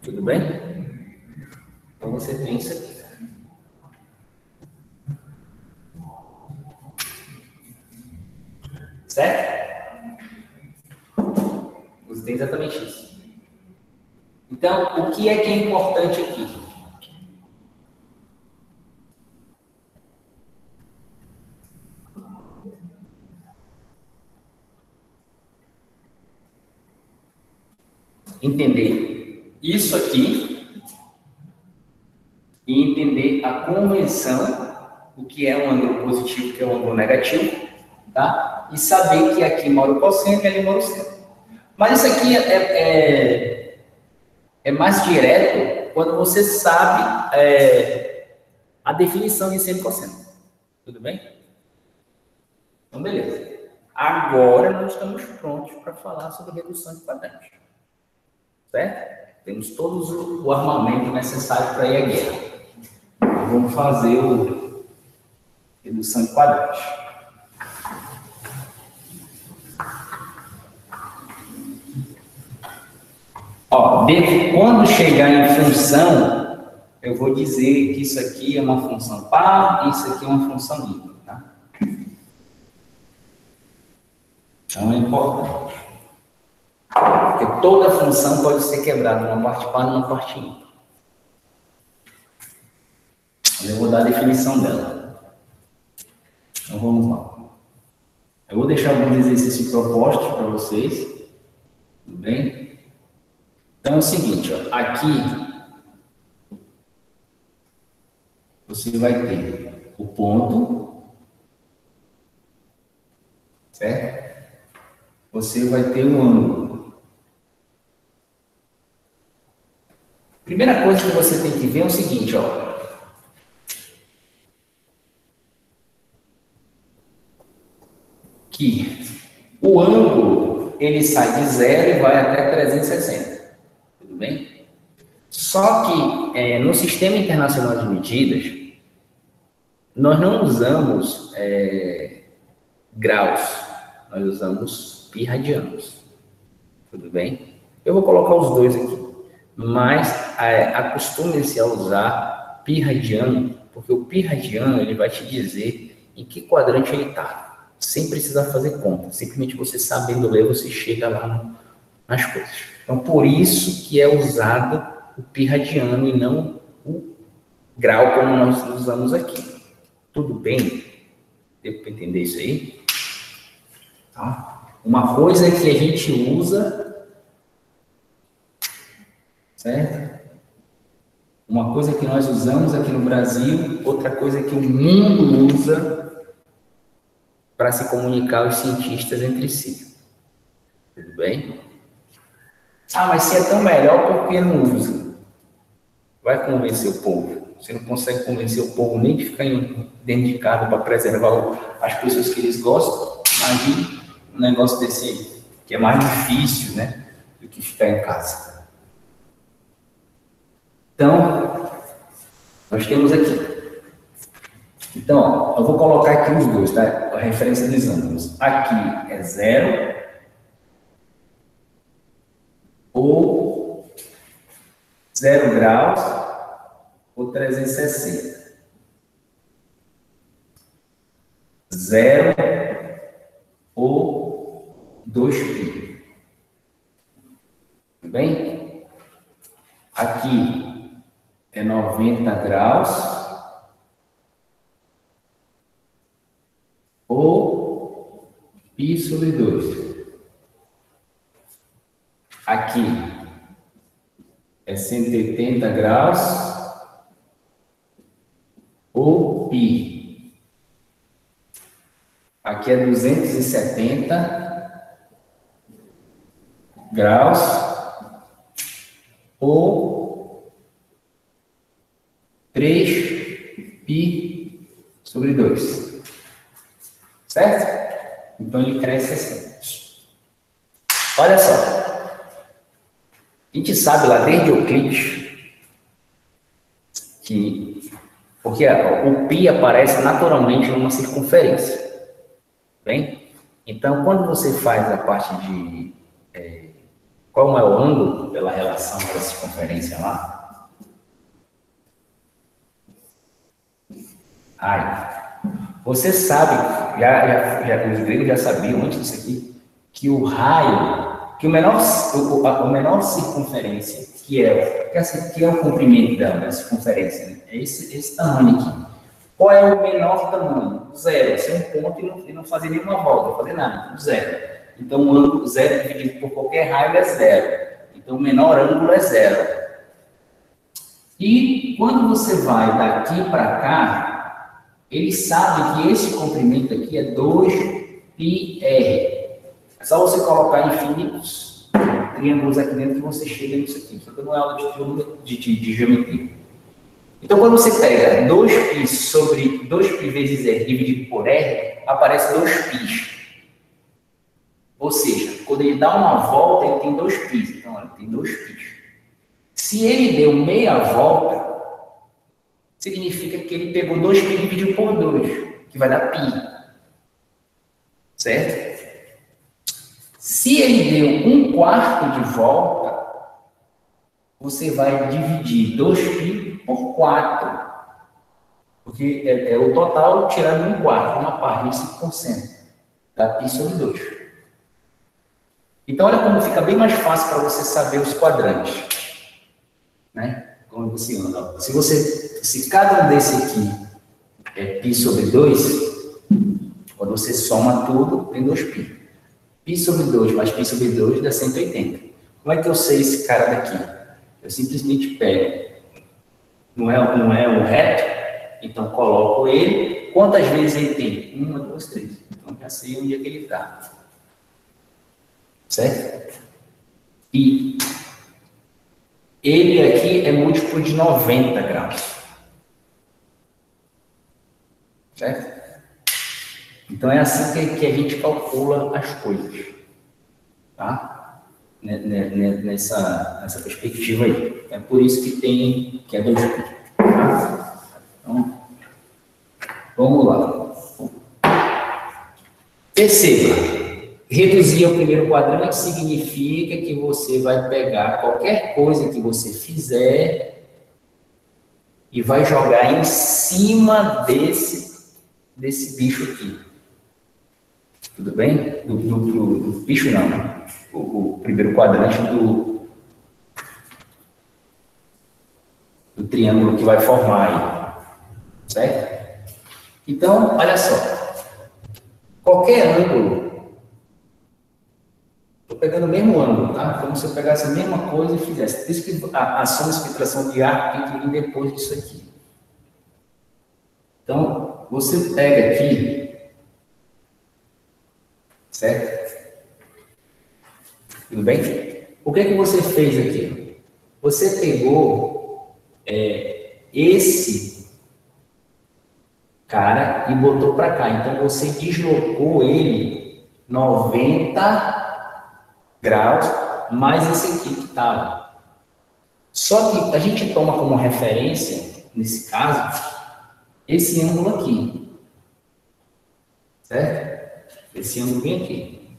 [SPEAKER 1] Tudo bem? Então, você tem isso aqui. Certo? Você tem exatamente isso. Então, o que é importante aqui? Entender isso aqui e entender a convenção, o que é um ângulo positivo, o que é um ângulo negativo, tá? E saber que aqui mora o cosseno e ali mora o seno. Mas isso aqui é mais direto quando você sabe a definição de seno e cosseno. Tudo bem? Então, beleza. Agora nós estamos prontos para falar sobre redução de quadrantes. Certo? Temos todos o armamento necessário para ir à guerra. Então, vamos fazer o redução de quadrantes. Ó, quando chegar em função, eu vou dizer que isso aqui é uma função par e isso aqui é uma função ímpar, tá? Então é importante. Porque toda função pode ser quebrada numa parte par e numa parte ímpar. Eu vou dar a definição dela. Então vamos lá. Eu vou deixar alguns exercícios propostos para vocês. Tudo bem? Então é o seguinte, ó, aqui você vai ter o ponto, certo? Você vai ter um ângulo. Primeira coisa que você tem que ver é o seguinte, ó. Que o ângulo, ele sai de 0 e vai até 360. Tudo bem? Só que no Sistema Internacional de Medidas, nós não usamos graus, nós usamos pi radianos. Tudo bem? Eu vou colocar os dois aqui, mas acostume-se a usar pi radiano, porque o pi radiano ele vai te dizer em que quadrante ele está, sem precisar fazer conta. Simplesmente você sabendo ler, você chega lá nas coisas. Então, por isso que é usado o pi radiano e não o grau como nós usamos aqui. Tudo bem? Deu para entender isso aí? Tá? Uma coisa que a gente usa, certo? Uma coisa que nós usamos aqui no Brasil, outra coisa que o mundo usa para se comunicar os cientistas entre si. Tudo bem? Ah, mas se é tão melhor, por que não usa? Vai convencer o povo. Você não consegue convencer o povo nem de ficar dentro de casa para preservar as pessoas que eles gostam. Imagine um negócio desse aí, que é mais difícil, né, do que ficar em casa. Então, nós temos aqui. Então, ó, eu vou colocar aqui os dois, tá? A referência dos ângulos. Aqui é 0 ou 0 graus ou 360. 0 ou 2π. Tudo bem? Aqui é 90 graus ou π sobre 2. Aqui é 180 graus ou π. Aqui é 270 graus ou 3π sobre 2. Certo? Então ele cresce assim. Olha só. A gente sabe lá desde Euclides que porque o π aparece naturalmente numa circunferência. Bem? Então, quando você faz a parte de qual é o ângulo pela relação da circunferência lá? Você sabe, os gregos já sabiam antes disso aqui, que o raio, que a menor circunferência, que é o comprimento da circunferência, né? É esse tamanho aqui. Qual é o menor tamanho? 0. Ser um ponto e não fazer nenhuma volta, não fazer nada. 0. Então, o ângulo 0 dividido por qualquer raio é 0. Então, o menor ângulo é 0. E quando você vai daqui para cá, ele sabe que esse comprimento aqui é 2πr. É só você colocar infinitos triângulos aqui dentro que você chega nisso aqui. Isso aqui não é aula de geometria. Então, quando você pega 2π sobre 2π vezes r dividido por r, aparece 2π. Ou seja, quando ele dá uma volta, ele tem 2π. Então, olha, tem 2π. Se ele deu meia volta, significa que ele pegou 2π dividido por 2, que vai dar π. Certo? Se ele deu 1/4 de volta, você vai dividir 2π por 4. Porque é o total tirando 1/4, uma parte de 5%. Dá π sobre 2. Então, olha como fica bem mais fácil para você saber os quadrantes. Né? Como você anda? Se cada um desse aqui é π sobre 2, quando você soma tudo, tem 2π. Π sobre 2 mais π sobre 2 dá 180. Como é que eu sei esse cara daqui? Eu simplesmente pego, não é o reto, então coloco ele. Quantas vezes ele tem? 1, 2, 3. Então já sei onde é que ele está. Certo? E ele aqui é múltiplo de 90 graus. Certo? Então é assim que a gente calcula as coisas. Tá? Nessa perspectiva aí. É por isso que é 2π. Tá? Então, vamos lá. Perceba. Reduzir ao primeiro quadrante significa que você vai pegar qualquer coisa que você fizer e vai jogar em cima desse bicho aqui. Tudo bem? Do bicho não, né? O primeiro quadrante do triângulo que vai formar aí. Certo? Então, olha só. Qualquer ângulo. Estou pegando o mesmo ângulo, tá? Como se eu pegasse a mesma coisa e fizesse. Por isso que a ação de subtração de arco tem que vir depois disso aqui. Então, você pega aqui, certo? Tudo bem? O que é que você fez aqui? Você pegou esse cara e botou para cá. Então, você deslocou ele 90 graus, mais esse aqui que estava. Só que a gente toma como referência, nesse caso, esse ângulo aqui. Certo? Esse ângulo bem aqui.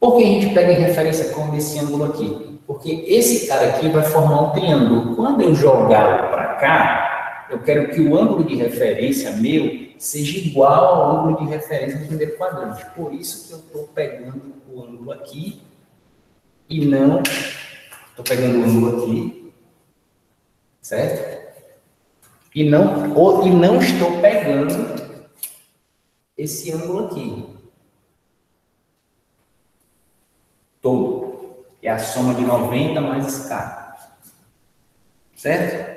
[SPEAKER 1] Por que a gente pega em referência como esse ângulo aqui? Porque esse cara aqui vai formar um triângulo. Quando eu jogar para cá, eu quero que o ângulo de referência meu seja igual ao ângulo de referência do primeiro quadrante. Por isso que eu estou pegando o ângulo aqui e não estou pegando o ângulo aqui, certo? E não estou pegando esse ângulo aqui todo, é a soma de 90 mais esse cara, certo?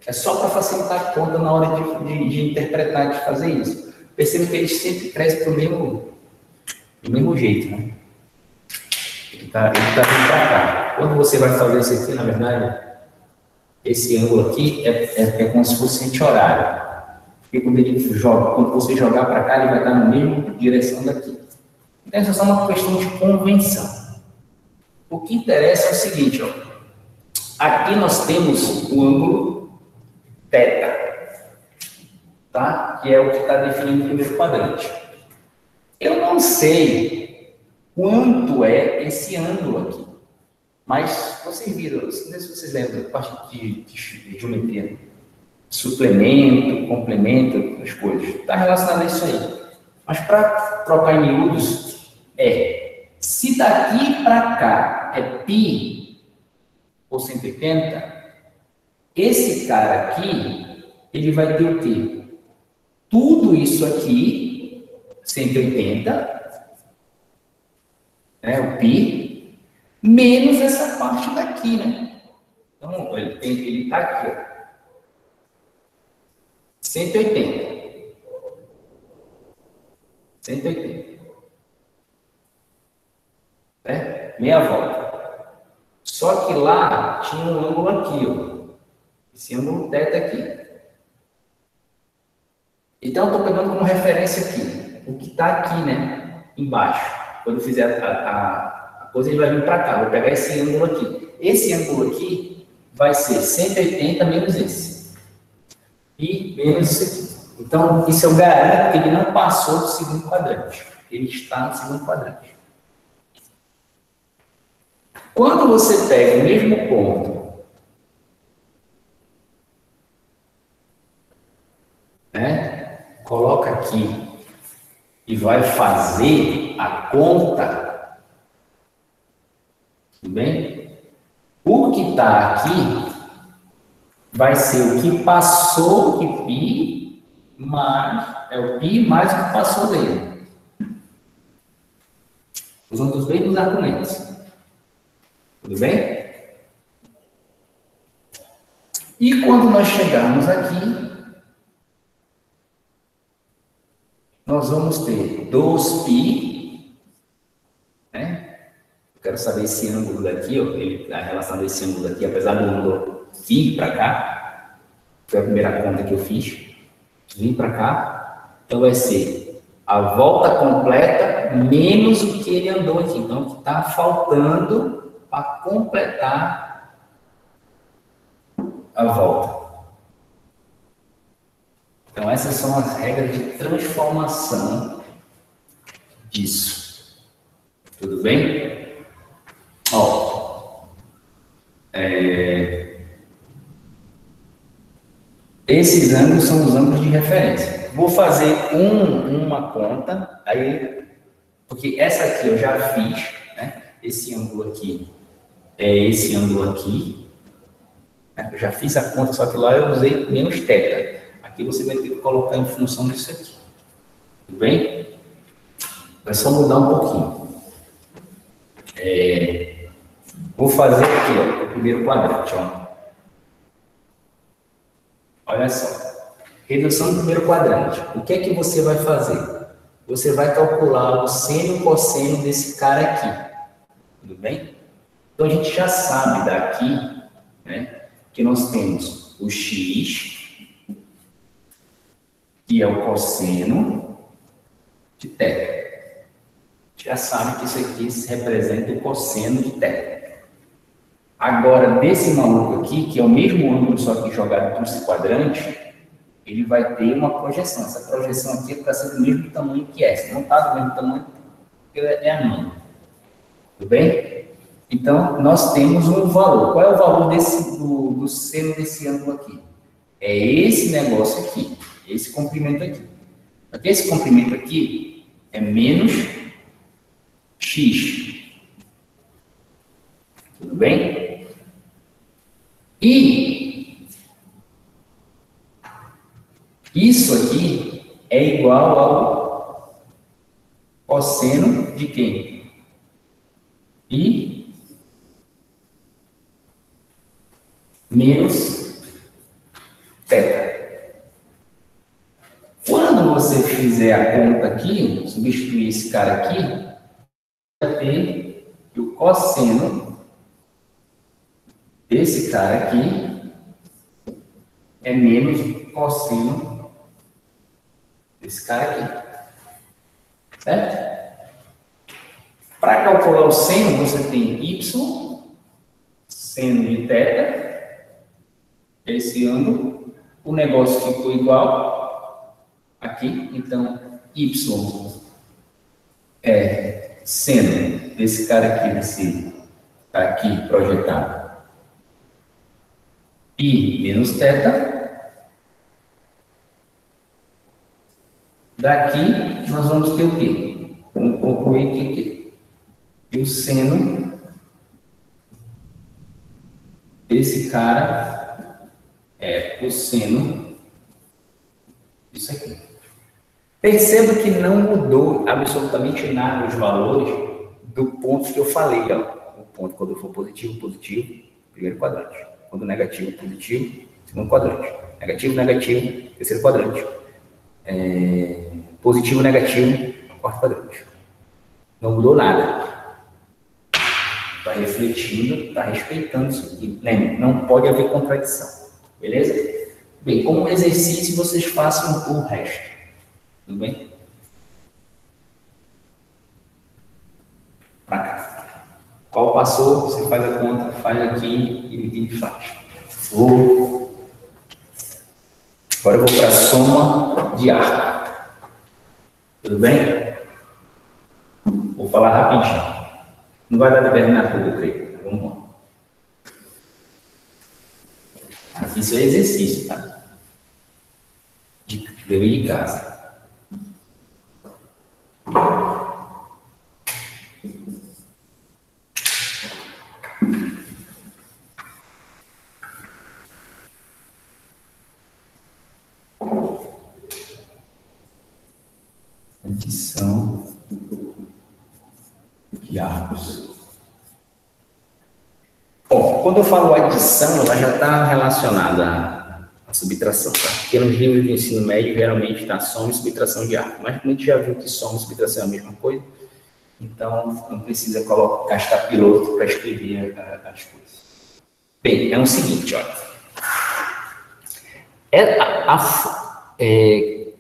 [SPEAKER 1] É só para facilitar a conta na hora de interpretar, de fazer isso. Perceba que eles sempre crescem do mesmo jeito, né? Ele tá vindo para cá. Quando você vai fazer isso aqui, na verdade, esse ângulo aqui é como se fosse anti-horário. Porque quando você jogar para cá, ele vai estar na mesma direção daqui. Então, isso é só uma questão de convenção. O que interessa é o seguinte, ó. Aqui nós temos o ângulo θ, tá? Que é o que está definindo o primeiro quadrante. Eu não sei quanto é esse ângulo aqui. Mas vocês viram, não sei se vocês lembram da parte de geometria. Suplemento, complemento, as coisas. Está relacionado a isso aí. Mas para trocar em miúdos, se daqui para cá é π ou 180, esse cara aqui, ele vai ter o quê? Tudo isso aqui, 180, né, o π, menos essa parte daqui, né? Então, ele está aqui, ó. 180. 180. Né? Meia volta. Só que lá tinha um ângulo aqui, ó. Esse ângulo θ aqui. Então, eu estou pegando como referência aqui. O que está aqui, né? Embaixo. Quando eu fizer a coisa, ele vai vir para cá. Vou pegar esse ângulo aqui. Esse ângulo aqui vai ser 180 menos esse. E menos isso aqui. Então, isso eu garanto que ele não passou do segundo quadrante. Ele está no segundo quadrante. Quando você pega o mesmo ponto, né, coloca aqui e vai fazer a conta, tudo bem? O que está aqui vai ser o que passou de π, mais, é o π mais o que passou dele. Usando os mesmos argumentos. Tudo bem? E quando nós chegarmos aqui, nós vamos ter 2π, né? Eu quero saber esse ângulo daqui, ó, a relação desse ângulo daqui, apesar do ângulo vir para cá, foi a primeira conta que eu fiz, vir para cá, então vai ser a volta completa menos o que ele andou aqui. Então, o que está faltando para completar a volta. Então, essas são as regras de transformação disso. Tudo bem? Ó, esses ângulos são os ângulos de referência. Vou fazer uma conta, aí, porque essa aqui eu já fiz, né? Esse ângulo aqui é esse ângulo aqui. Né? Eu já fiz a conta, só que lá eu usei menos θ. Aqui você vai ter que colocar em função disso aqui. Tudo bem? Vai só mudar um pouquinho. Vou fazer aqui, ó, o primeiro quadrante, ó. Olha só. Redução do primeiro quadrante. O que é que você vai fazer? Você vai calcular o seno e o cosseno desse cara aqui. Tudo bem? Então, a gente já sabe daqui, né, que nós temos o x, que é o cosseno de θ. A gente já sabe que isso aqui se representa o cosseno de θ. Agora, desse maluco aqui, que é o mesmo ângulo, só que jogado para esse quadrante, ele vai ter uma projeção. Essa projeção aqui está sendo do mesmo tamanho que essa. Não está do mesmo tamanho, porque é a minha. Tudo bem? Então, nós temos um valor. Qual é o valor do seno desse ângulo aqui? É esse negócio aqui. Esse comprimento aqui. Porque esse comprimento aqui é menos x. Tudo bem? E isso aqui é igual ao cosseno de quem? I menos θ. Quando você fizer a conta aqui, substituir esse cara aqui, vai ter que o cosseno desse cara aqui é menos o cosseno desse cara aqui. Certo? Para calcular o seno, você tem y, seno de θ, esse ângulo, o negócio ficou igual aqui, então y é seno desse cara aqui, desse tá aqui projetado, π menos θ. Daqui nós vamos ter o quê? Vamos concluir que o seno desse cara é o seno disso aqui. Perceba que não mudou absolutamente nada os valores do ponto que eu falei, ó. O ponto quando for positivo, positivo, primeiro quadrante. Quando negativo, positivo, segundo quadrante. Negativo, negativo, terceiro quadrante. Positivo, negativo, quarto quadrante. Não mudou nada. Está refletindo, está respeitando isso aqui. Lembre, não pode haver contradição. Beleza? Bem, como exercício, vocês façam o resto. Tudo bem? Para cá. Qual passou, você faz a conta, faz aqui e faz. Agora eu vou para a soma de arco. Tudo bem? Vou falar rapidinho. Não vai dar de terminar tudo, eu creio. Vamos lá. Aqui isso é exercício, tá? De dever de casa. Adição de arcos. Bom, quando eu falo adição, ela já está relacionada à subtração, tá? Porque nos livros de ensino médio, geralmente está soma e subtração de arco. Mas a gente já viu que soma e subtração é a mesma coisa. Então, não precisa gastar piloto para escrever as coisas. Bem, é o seguinte, olha.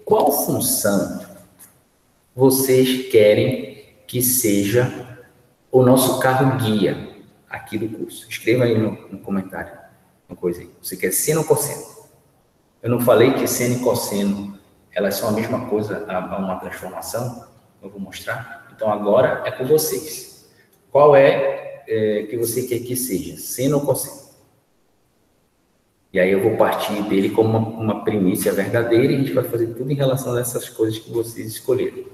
[SPEAKER 1] Qual função vocês querem que seja o nosso carro guia aqui do curso? Escreva aí no comentário uma coisa aí. Você quer seno ou cosseno? Eu não falei que seno e cosseno elas são a mesma coisa, a uma transformação? Eu vou mostrar. Então, agora é com vocês. Qual que você quer que seja? Seno ou cosseno? E aí eu vou partir dele como uma primícia verdadeira e a gente vai fazer tudo em relação a essas coisas que vocês escolheram.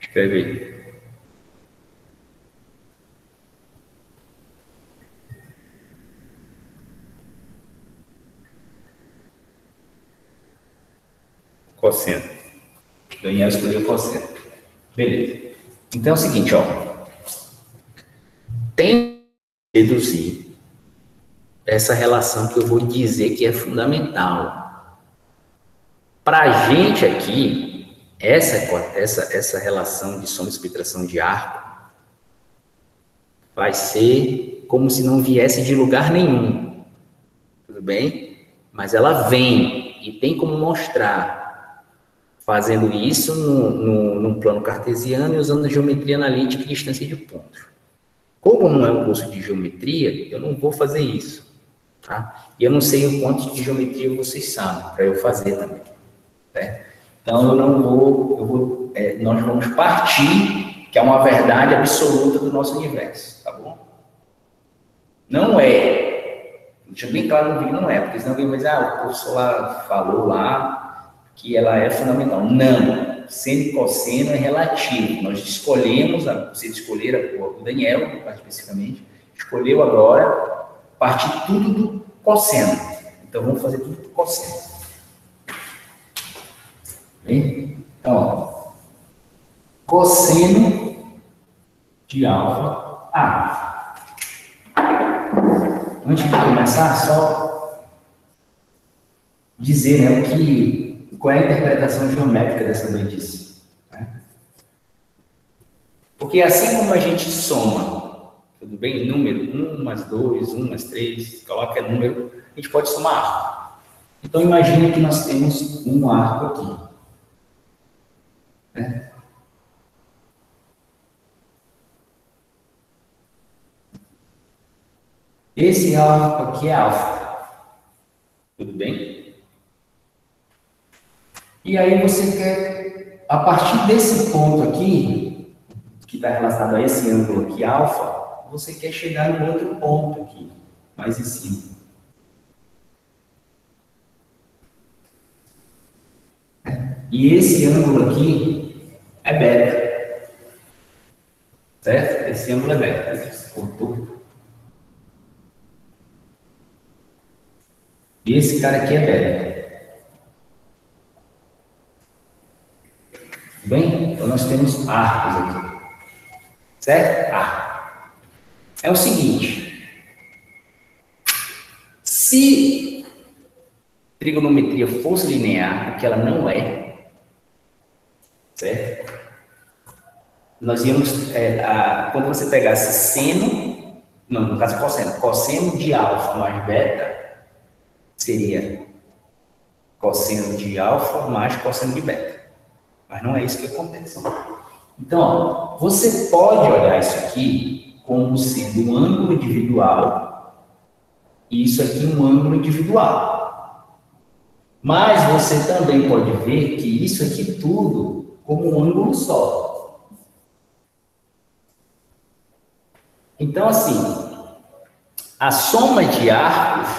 [SPEAKER 1] Escreve aí. Cosseno. Daniel escolheu cosseno. Beleza. Então é o seguinte, ó. Tem que deduzir essa relação que eu vou dizer que é fundamental. Para a gente aqui, essa relação de soma e subtração de arco vai ser como se não viesse de lugar nenhum. Tudo bem? Mas ela vem e tem como mostrar, fazendo isso num plano cartesiano e usando a geometria analítica e distância de pontos. Como não é um curso de geometria, eu não vou fazer isso, tá? E eu não sei o quanto de geometria vocês sabem, para eu fazer também, né? Então, nós vamos partir, que é uma verdade absoluta do nosso universo, tá bom? Não é, deixa bem claro no vídeo, não é, porque senão alguém vai dizer, o professor lá falou lá que ela é fundamental. Não. Seno e cosseno é relativo. Nós escolhemos, vocês escolheram, o Daniel, mais especificamente, escolheu agora partir tudo do cosseno. Então, vamos fazer tudo do cosseno. Bem? Então, ó, cosseno de alfa A. Antes de começar, só dizer, né, qual é a interpretação geométrica dessa doidice, né? Porque assim como a gente soma, tudo bem? Número 1 mais 2, 1 mais 3, coloca número, a gente pode somar arco. Então, imagine que nós temos um arco aqui, né? Esse arco aqui é alfa. Tudo bem? E aí você quer, a partir desse ponto aqui, que está relacionado a esse ângulo aqui, alfa, você quer chegar no outro ponto aqui, mais em cima. E esse ângulo aqui é beta. Certo? Esse ângulo é beta. Você cortou. E esse cara aqui é beta. Bem? Então nós temos arcos aqui. Certo? Arco. É o seguinte. Se trigonometria fosse linear, o que ela não é, certo? Nós íamos, quando você pegasse seno, não, no caso cosseno de alfa mais beta, seria cosseno de alfa mais cosseno de beta. Mas não é isso que acontece. Então, ó, você pode olhar isso aqui como sendo um ângulo individual e isso aqui um ângulo individual. Mas você também pode ver que isso aqui tudo como um ângulo só. Então, assim, a soma de arcos,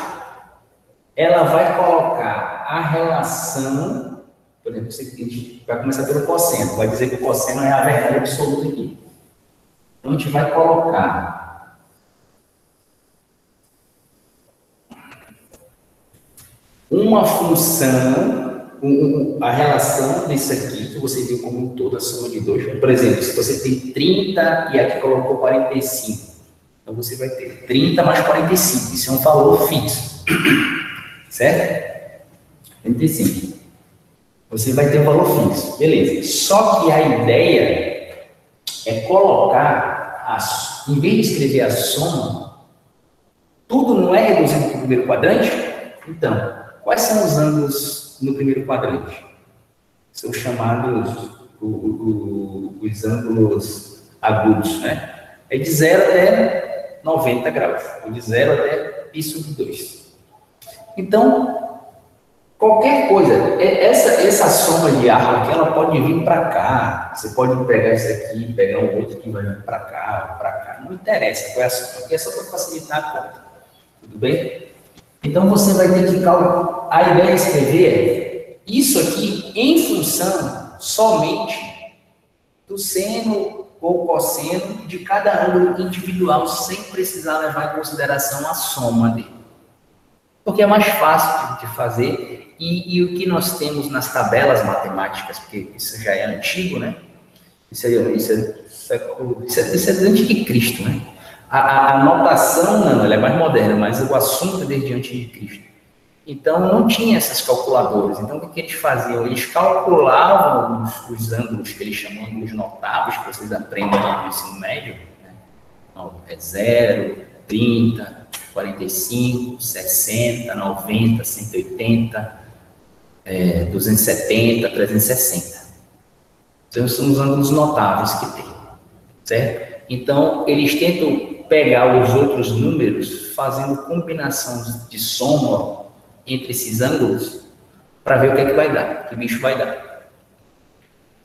[SPEAKER 1] ela vai colocar a relação, por exemplo, você vai começar pelo cosseno, vai dizer que o cosseno é a verdade absoluta aqui. Então, a gente vai colocar uma função a relação disso aqui, que você viu como um todo, a soma de 2. Por exemplo, se você tem 30 e aqui colocou 45, então você vai ter 30 mais 45, isso é um valor fixo, certo? 35. Você vai ter um valor fixo, beleza. Só que a ideia é colocar, em vez de escrever a soma, tudo não é reduzido para o primeiro quadrante? Então, quais são os ângulos no primeiro quadrante? São chamados os ângulos agudos, né? É de 0 até 90 graus, ou de 0 até π sobre 2. Então, qualquer coisa, essa soma de arco aqui, ela pode vir para cá. Você pode pegar isso aqui, pegar um outro que vai vir para cá, para cá. Não interessa qual é a soma, porque é só para facilitar a conta. Tudo bem? Então, você vai ter que calcular. A ideia de escrever é isso aqui em função somente do seno ou cosseno de cada ângulo individual, sem precisar levar em consideração a soma dele. Porque é mais fácil de fazer, e o que nós temos nas tabelas matemáticas, porque isso já é antigo, né? Isso é antes de Cristo, né? A notação, não, ela é mais moderna, mas o assunto é desde antes de Cristo. Então, não tinha essas calculadoras. Então, o que eles faziam? Eles calculavam os ângulos que eles chamam de ângulos notáveis, que vocês aprendem no ensino médio, né? Então, é 0, 30, 45, 60, 90, 180, 270, 360. Então, são os ângulos notáveis que tem, certo? Então, eles tentam pegar os outros números fazendo combinação de soma entre esses ângulos para ver o que é que vai dar, que bicho vai dar.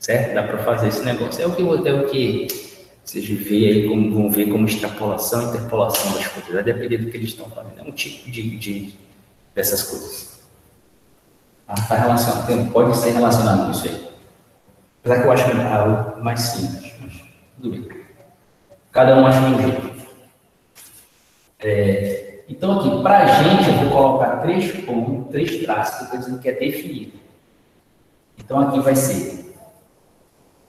[SPEAKER 1] Certo? Dá para fazer esse negócio. É o que vocês vão ver como extrapolação e interpolação das coisas. Vai depender do que eles estão fazendo. É um tipo dessas coisas. Tá relacionado, pode ser relacionado com isso aí. Apesar que eu acho que é algo mais simples, mas tudo bem. Cada um acha de um jeito. Então, aqui, para a gente, eu vou colocar 3 pontos, 3 traços, que eu estou dizendo que é definido. Então, aqui vai ser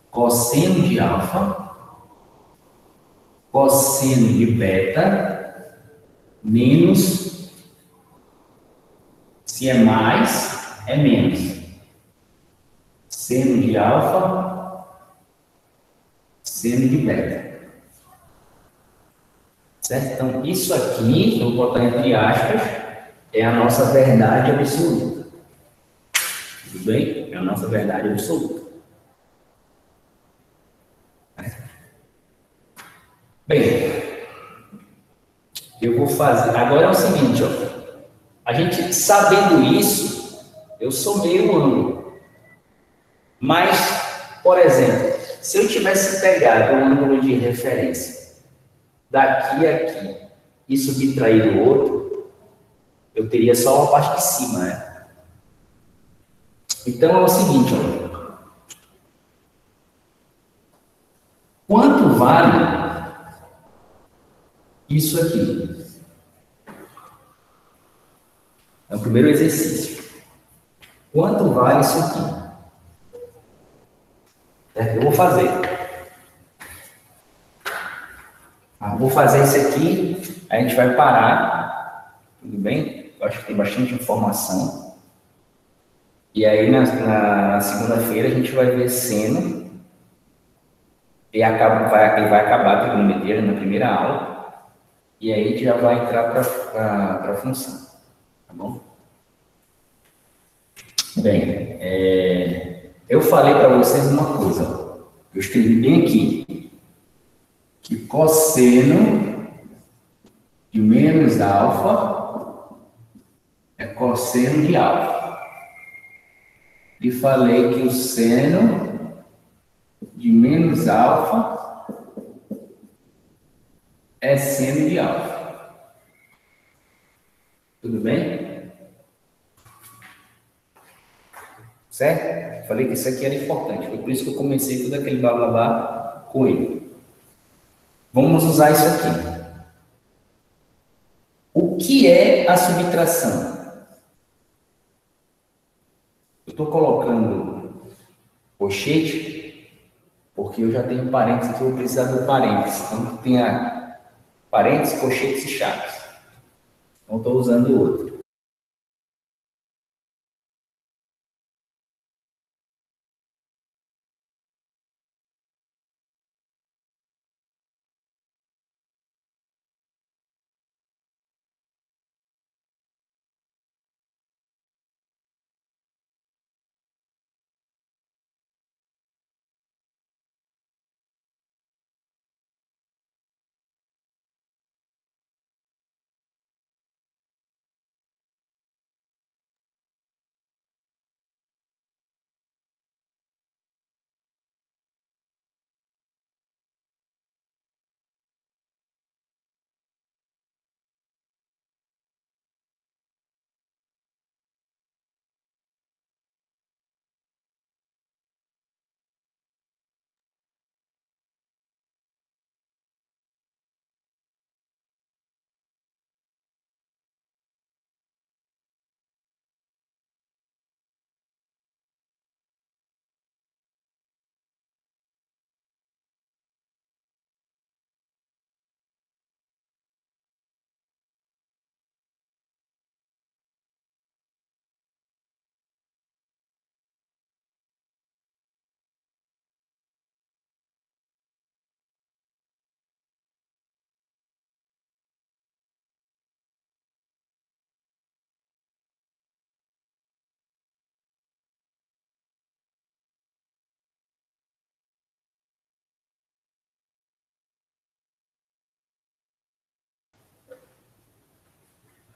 [SPEAKER 1] cosseno de alfa, cosseno de beta, menos, se é mais, é menos. Seno de alfa, seno de beta. Certo? Então, isso aqui, eu vou botar entre aspas, é a nossa verdade absoluta. Tudo bem? É a nossa verdade absoluta. Bem, eu vou fazer. Agora é o seguinte, ó. A gente, sabendo isso, eu sou meio ângulo. Mas, por exemplo, se eu tivesse pegado um ângulo de referência daqui a aqui e subtrair o outro, eu teria só a parte de cima, né? Então é o seguinte, ó. Quanto vale isso aqui? É o primeiro exercício. Quanto vale isso aqui? Eu vou fazer. Vou fazer isso aqui, a gente vai parar, tudo bem? Eu acho que tem bastante informação. E aí, na segunda-feira, a gente vai ver seno, e vai acabar a trigonometria na primeira aula, e aí a gente já vai entrar para a função, tá bom? Bem, eu falei para vocês uma coisa, eu escrevi bem aqui, que cosseno de menos alfa é cosseno de alfa. E falei que o seno de menos alfa é seno de alfa. Tudo bem? Certo? Falei que isso aqui era importante. Foi por isso que eu comecei todo aquele blá blá blá com ele. Vamos usar isso aqui. O que é a subtração? estou colocando colchete porque eu já tenho parênteses aqui, eu vou precisar do parênteses. Então, tenha parênteses, colchetes e chaves. Não estou usando o outro.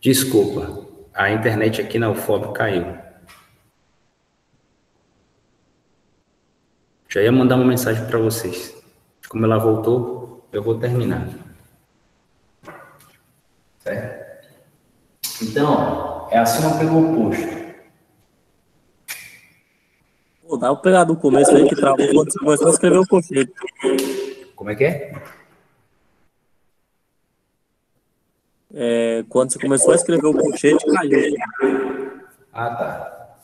[SPEAKER 1] Desculpa, a internet aqui na UFOB caiu. Já ia mandar uma mensagem para vocês. Como ela voltou, eu vou terminar. Certo? Então, é a soma pelo oposto.
[SPEAKER 2] Pô, dá pra pegar do começo aí que travou quando você começou a escrever o colchete.
[SPEAKER 1] Como é que é?
[SPEAKER 2] Quando você começou a escrever o colchete, caiu.
[SPEAKER 1] Ah, tá.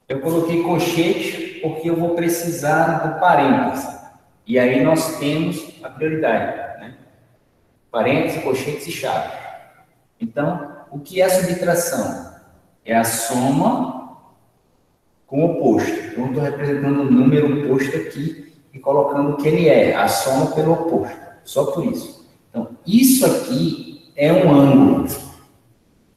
[SPEAKER 1] Eu coloquei colchete porque eu vou precisar do parênteses. E aí nós temos a prioridade, né? Parênteses, colchetes e chave. Então, o que é a subtração? É a soma com o oposto. Então, eu estou representando o número oposto aqui e colocando o que ele é, a soma pelo oposto. Só por isso. Então, isso aqui é um ângulo,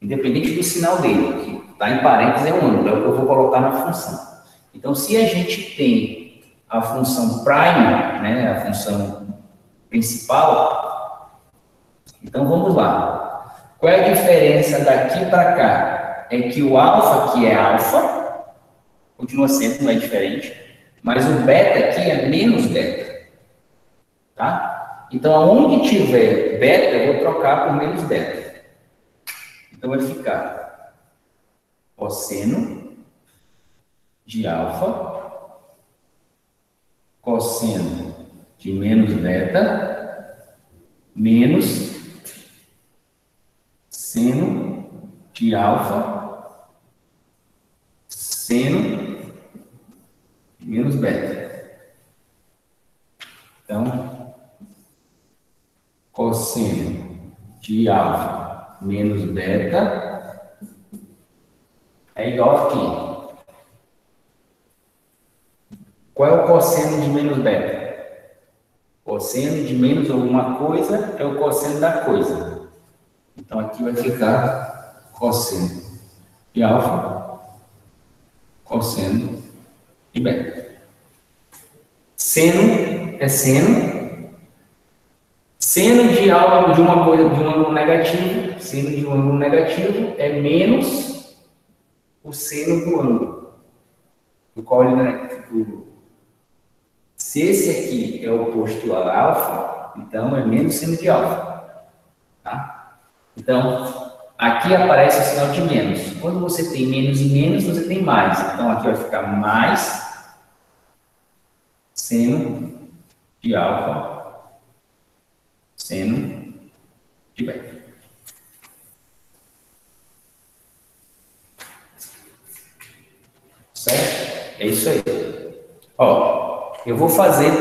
[SPEAKER 1] independente do sinal dele, que está em parênteses é um ângulo, é o que eu vou colocar na função. Então, se a gente tem a função prime, né, a função principal, então vamos lá. Qual é a diferença daqui para cá? É que o alfa aqui é alfa, continua sendo, não é diferente, mas o beta aqui é menos beta, tá? Então, aonde tiver beta, eu vou trocar por menos beta. Então, vai ficar cosseno de alfa, cosseno de menos beta, menos seno de alfa, seno de menos beta. Então, cosseno de alfa menos beta é igual a quê? Qual é o cosseno de menos beta? Cosseno de menos alguma coisa é o cosseno da coisa. Então, aqui vai ficar cosseno de alfa, cosseno de beta. Seno é seno. Seno de algo de uma coisa, de um ângulo negativo, seno de um ângulo negativo é menos o seno do ângulo, do qual ele é negativo. Se esse aqui é oposto a alfa, então é menos seno de alfa. Tá? Então, aqui aparece o sinal de menos. Quando você tem menos e menos, você tem mais. Então, aqui vai ficar mais seno de alfa, seno de beta. É isso aí. Ó, eu vou fazer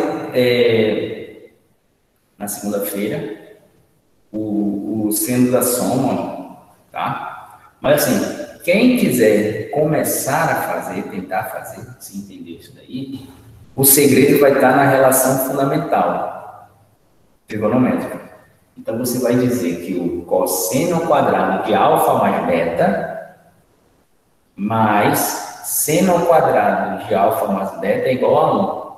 [SPEAKER 1] na segunda-feira o seno da soma, tá? Mas assim, quem quiser começar a fazer, tentar fazer, se entender isso daí, o segredo vai estar na relação fundamental trigonométrica. Então você vai dizer que o cosseno ao quadrado de alfa mais beta mais seno ao quadrado de alfa mais beta é igual a 1.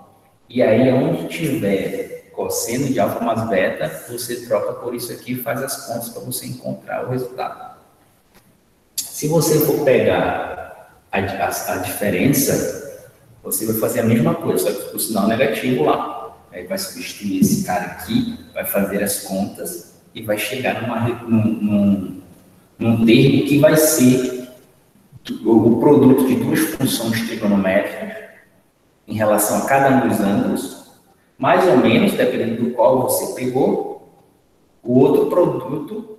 [SPEAKER 1] E aí, onde tiver cosseno de alfa mais beta, você troca por isso aqui e faz as contas para você encontrar o resultado. Se você for pegar a diferença, você vai fazer a mesma coisa, só que com o sinal negativo lá. Aí vai substituir esse cara aqui, vai fazer as contas e vai chegar num termo que vai ser o produto de duas funções trigonométricas em relação a cada um dos ângulos, mais ou menos, dependendo do qual você pegou, o outro produto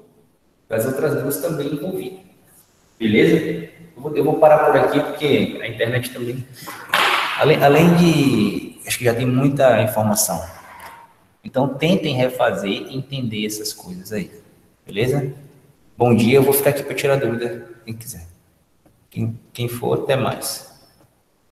[SPEAKER 1] das outras duas também envolvido. Beleza? Eu vou parar por aqui, porque a internet também, além de, acho que já tem muita informação. Então, tentem refazer e entender essas coisas aí. Beleza? Bom dia, eu vou ficar aqui para tirar dúvida, quem quiser. Quem for, até mais.